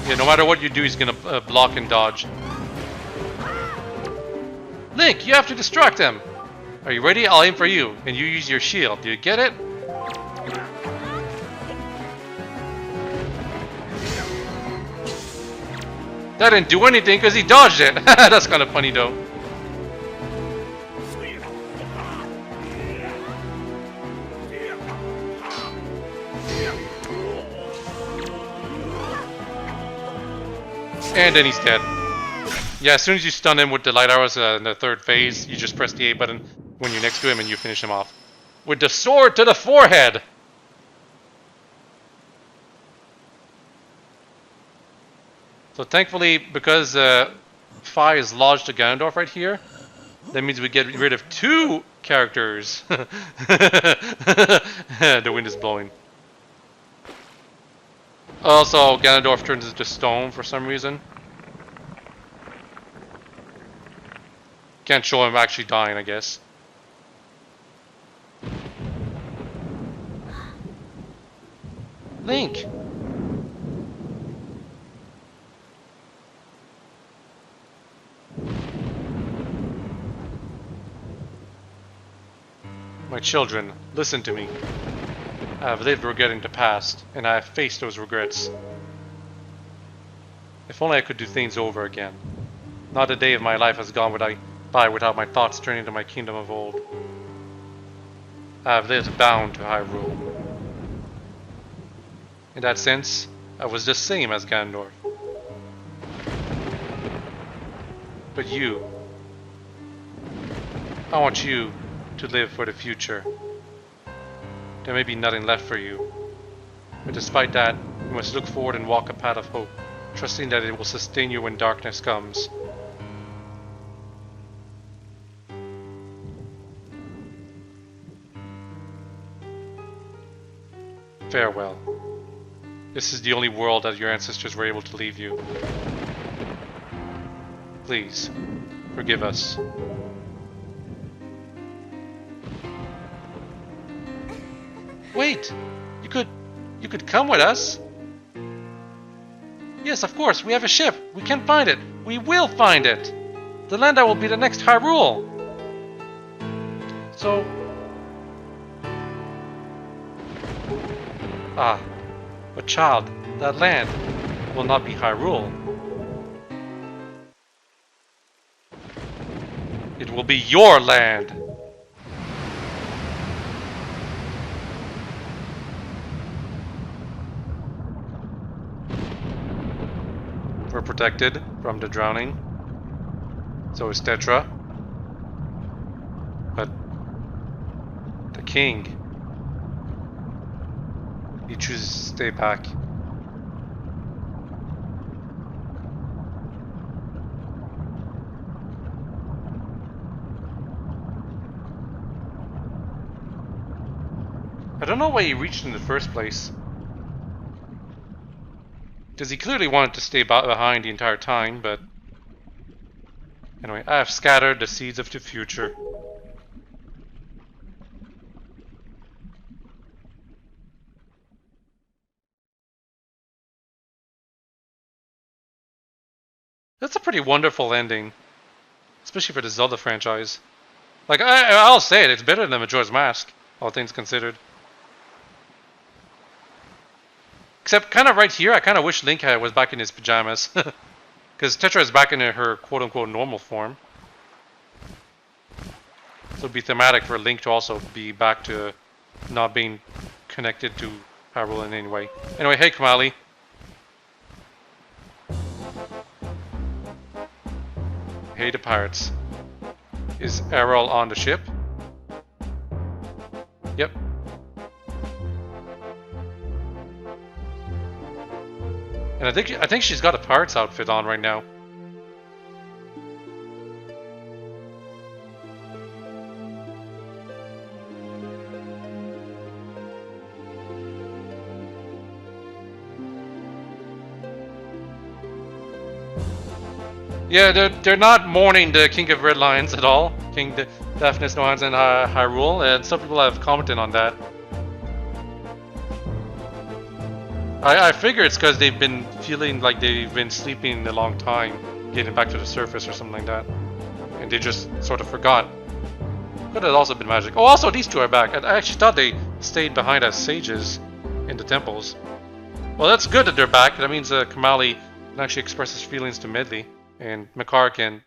Yeah, no matter what you do, he's gonna block and dodge. Link, you have to distract him! Are you ready? I'll aim for you, and you use your shield. Do you get it? That didn't do anything because he dodged it! That's kind of funny though. And then he's dead. Yeah, as soon as you stun him with the light arrows in the third phase, you just press the A button when you're next to him and you finish him off. With the sword to the forehead! So thankfully, because Fi is lodged to Ganondorf right here, that means we get rid of 2 characters. The wind is blowing. Also, Ganondorf turns into stone for some reason. Can't show him actually dying, I guess. Link! My children, listen to me. I have lived regretting the past, and I have faced those regrets. If only I could do things over again. Not a day of my life has gone by without my thoughts turning to my kingdom of old. I have lived bound to Hyrule. In that sense, I was the same as Ganondorf. But you... I want you to live for the future. There may be nothing left for you. But despite that, you must look forward and walk a path of hope, trusting that it will sustain you when darkness comes. Farewell. This is the only world that your ancestors were able to leave you. Please, forgive us. Wait! You could come with us? Yes, of course, we have a ship. We can find it. We will find it. The land that will be the next Hyrule. So... Ah, but child, that land will not be Hyrule. It will be your land. We're protected from the drowning. So is Tetra. But the king, he chooses to stay back. I don't know why he reached in the first place. Because he clearly wanted to stay behind the entire time, but... Anyway, I have scattered the seeds of the future. That's a pretty wonderful ending. Especially for the Zelda franchise. Like, I'll say it, it's better than Majora's Mask, all things considered. Except, kind of right here, I kind of wish Link was back in his pajamas. Because Tetra is back in her quote-unquote normal form. So it'd be thematic for Link to also be back to not being connected to Hyrule in any way. Anyway, hey Kamali. Hey the pirates. Is Errol on the ship? Yep. And I think she's got a pirate's outfit on right now. Yeah, they're not mourning the King of Red Lions at all. King Daphnis Nohans and Hyrule, and some people have commented on that. I figure it's because they've been feeling like they've been sleeping a long time, getting back to the surface or something like that. And they just sort of forgot. Could have also been magic. Oh, also these two are back. I actually thought they stayed behind as sages in the temples. Well, that's good that they're back. That means Kamali can actually express his feelings to Medli. And Makar can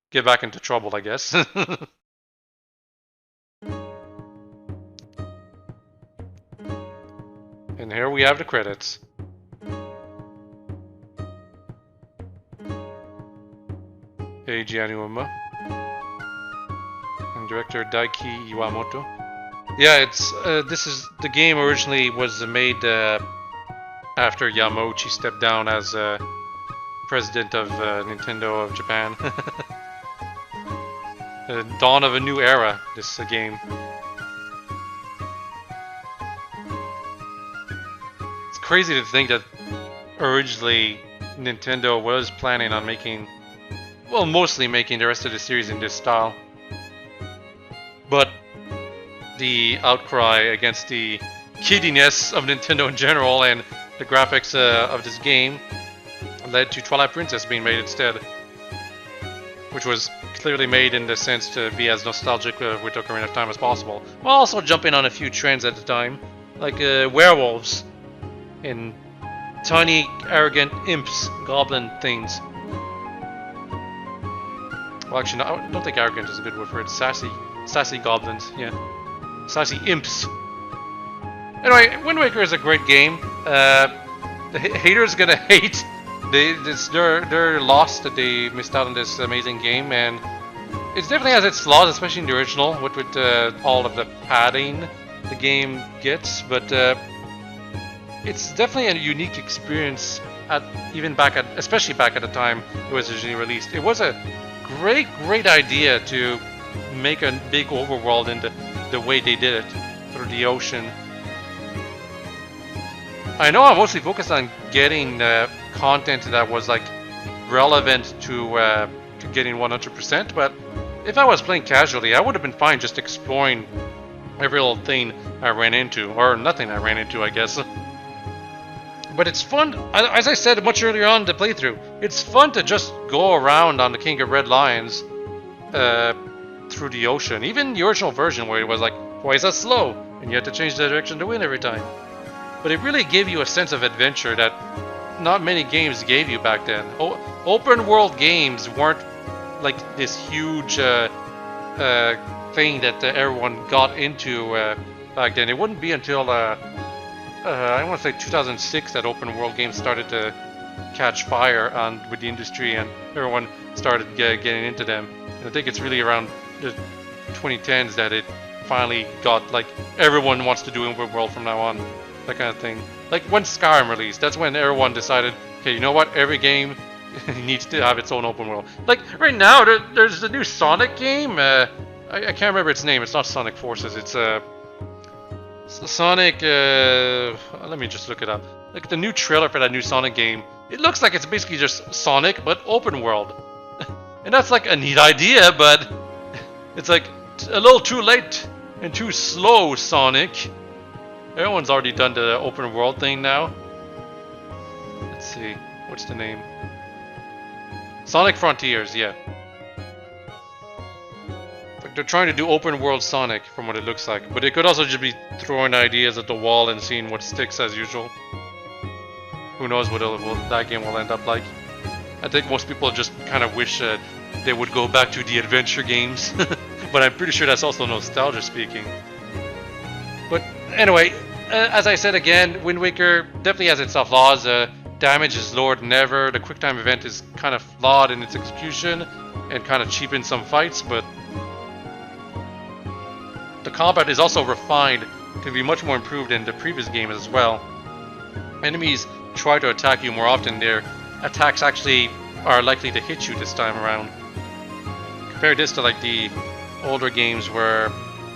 get back into trouble, I guess. And here we have the credits. Eiji Aonuma. And director Daiki Iwamoto. Yeah, it's this is the game originally was made after Yamauchi stepped down as president of Nintendo of Japan. The dawn of a new era, this game. It's crazy to think that originally Nintendo was planning on making, well, mostly making the rest of the series in this style. But the outcry against the kiddiness of Nintendo in general and the graphics of this game led to Twilight Princess being made instead, which was clearly made in the sense to be as nostalgic with Ocarina of Time as possible, while also jumping on a few trends at the time, like werewolves and tiny, arrogant imps, goblin things. Well, actually, no, I don't think arrogant is a good word for it. Sassy goblins, yeah, sassy imps. Anyway, Wind Waker is a great game. The haters gonna hate. They're lost that they missed out on this amazing game, and it definitely has its flaws, especially in the original, with all of the padding the game gets. But it's definitely a unique experience, especially back at the time it was originally released. It was a great idea to make a big overworld in the way they did it through the ocean. I know I'm mostly focused on getting content that was like relevant to getting 100%, but if I was playing casually, I would have been fine just exploring every little thing I ran into, or nothing I ran into, I guess. But it's fun, as I said much earlier on in the playthrough, it's fun to just go around on the King of Red Lions through the ocean. Even the original version where it was like twice as slow, and you had to change the direction of the wind every time. But it really gave you a sense of adventure that not many games gave you back then. Open world games weren't like this huge thing that everyone got into back then. It wouldn't be until I want to say 2006 that open world games started to catch fire with the industry, and everyone started getting into them. And I think it's really around the 2010s that it finally got like everyone wants to do open world from now on. That kind of thing. Like when Skyrim released, that's when everyone decided, okay, you know what? Every game needs to have its own open world. Like right now, there's the new Sonic game. I can't remember its name. It's not Sonic Forces. It's Sonic. Let me just look it up. Like the new trailer for that new Sonic game. It looks like it's basically just Sonic but open world, and that's like a neat idea, but it's like a little too late and too slow, Sonic. Everyone's already done the open world thing now. Let's see, what's the name? Sonic Frontiers, yeah. Like they're trying to do open world Sonic from what it looks like, but it could also just be throwing ideas at the wall and seeing what sticks as usual. Who knows what that game will end up like. I think most people just kind of wish they would go back to the adventure games but I'm pretty sure that's also nostalgia speaking. But anyway, as I said again, Wind Waker definitely has its flaws. Damage is lower than ever. The quick time event is kind of flawed in its execution and kind of cheapens some fights, but the combat is also refined to be much more improved in the previous game as well. Enemies try to attack you more often. Their attacks actually are likely to hit you this time around. Compare this to like the older games where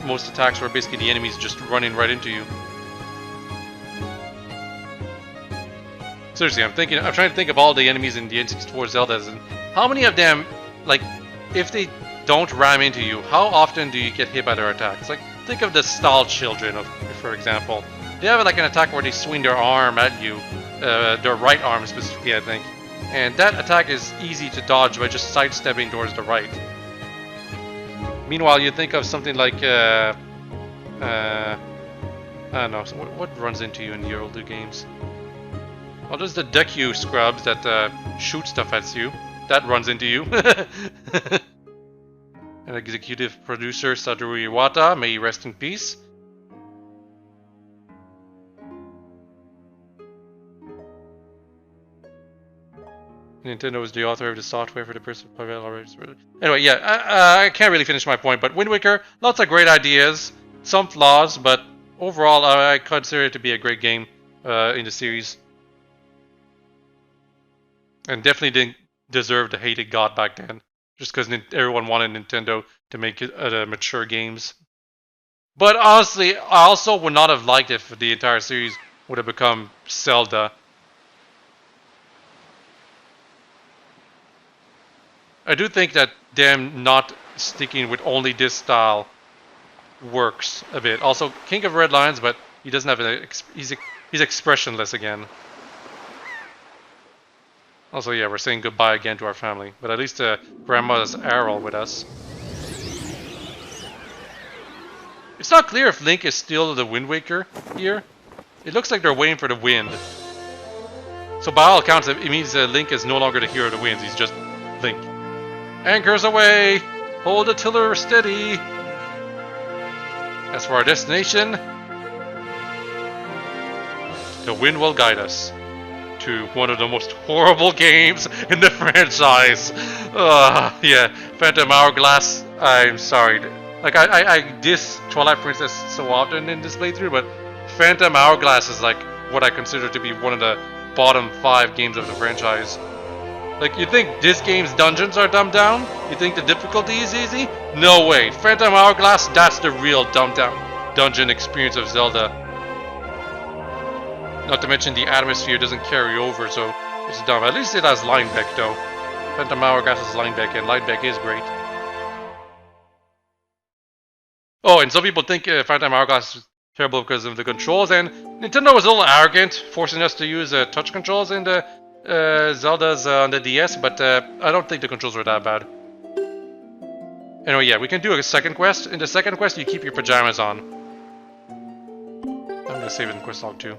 most attacks were basically the enemies just running right into you. Seriously, I'm trying to think of all the enemies in the N64 Zeldas, and how many of them, like, if they don't ram into you, how often do you get hit by their attacks? Like, think of the Stall Children, for example. They have like an attack where they swing their arm at you, their right arm specifically, I think. And that attack is easy to dodge by just sidestepping towards the right. Meanwhile, you think of something like, I don't know, what runs into you in the older games? Well, there's the Deku scrubs that shoot stuff at you. That runs into you. And executive producer Satoru Iwata, may he rest in peace. Nintendo is the author of the software for the person. Anyway, yeah, I can't really finish my point, but Wind Waker, lots of great ideas, some flaws, but overall I consider it to be a great game in the series. And definitely didn't deserve the hate it got back then, just because everyone wanted Nintendo to make it mature games. But honestly, I also would not have liked it if the entire series would have become Zelda. I do think that them not sticking with only this style works a bit. Also, King of Red Lions, but he doesn't have he's expressionless again. Also, yeah, we're saying goodbye again to our family, but at least Grandma's Errol with us. It's not clear if Link is still the Wind Waker here. It looks like they're waiting for the wind. So by all accounts, it means Link is no longer the hero of the winds, he's just Link. Anchors away! Hold the tiller steady! As for our destination, the wind will guide us to one of the most horrible games in the franchise. Yeah, Phantom Hourglass, I'm sorry. Like, I diss Twilight Princess so often in this playthrough, but Phantom Hourglass is like what I consider to be one of the bottom 5 games of the franchise. Like, you think this game's dungeons are dumbed down? You think the difficulty is easy? No way. Phantom Hourglass, that's the real dumbed down dungeon experience of Zelda. Not to mention the atmosphere doesn't carry over, so it's dumb. At least it has Linebeck though. Phantom Hourglass has Linebeck, and Linebeck is great. Oh, and some people think Phantom Hourglass is terrible because of the controls, and Nintendo was a little arrogant, forcing us to use touch controls in the Zelda's on the DS, but I don't think the controls were that bad. Anyway, yeah, we can do a second quest. In the second quest, you keep your pajamas on. I'm gonna save it in quest log 2.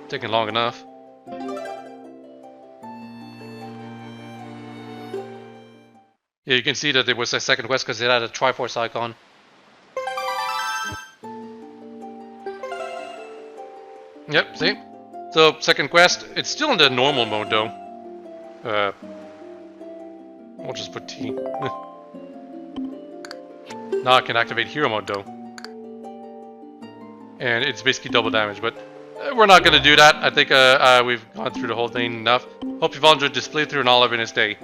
Taking long enough. Yeah, you can see that it was a second quest because it had a Triforce icon. Yep, see? So, second quest, it's still in the normal mode though. We'll just put T. Now I can activate hero mode though. And it's basically double damage, but we're not gonna do that. I think we've gone through the whole thing enough. Hope you've all enjoyed this playthrough and all of this day.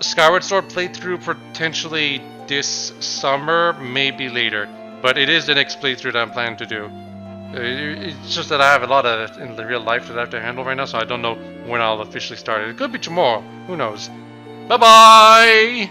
Skyward Sword playthrough potentially this summer, maybe later. But it is the next playthrough that I'm planning to do. It's just that I have a lot of in the real life that I have to handle right now, so I don't know when I'll officially start it. It could be tomorrow. Who knows? Bye-bye!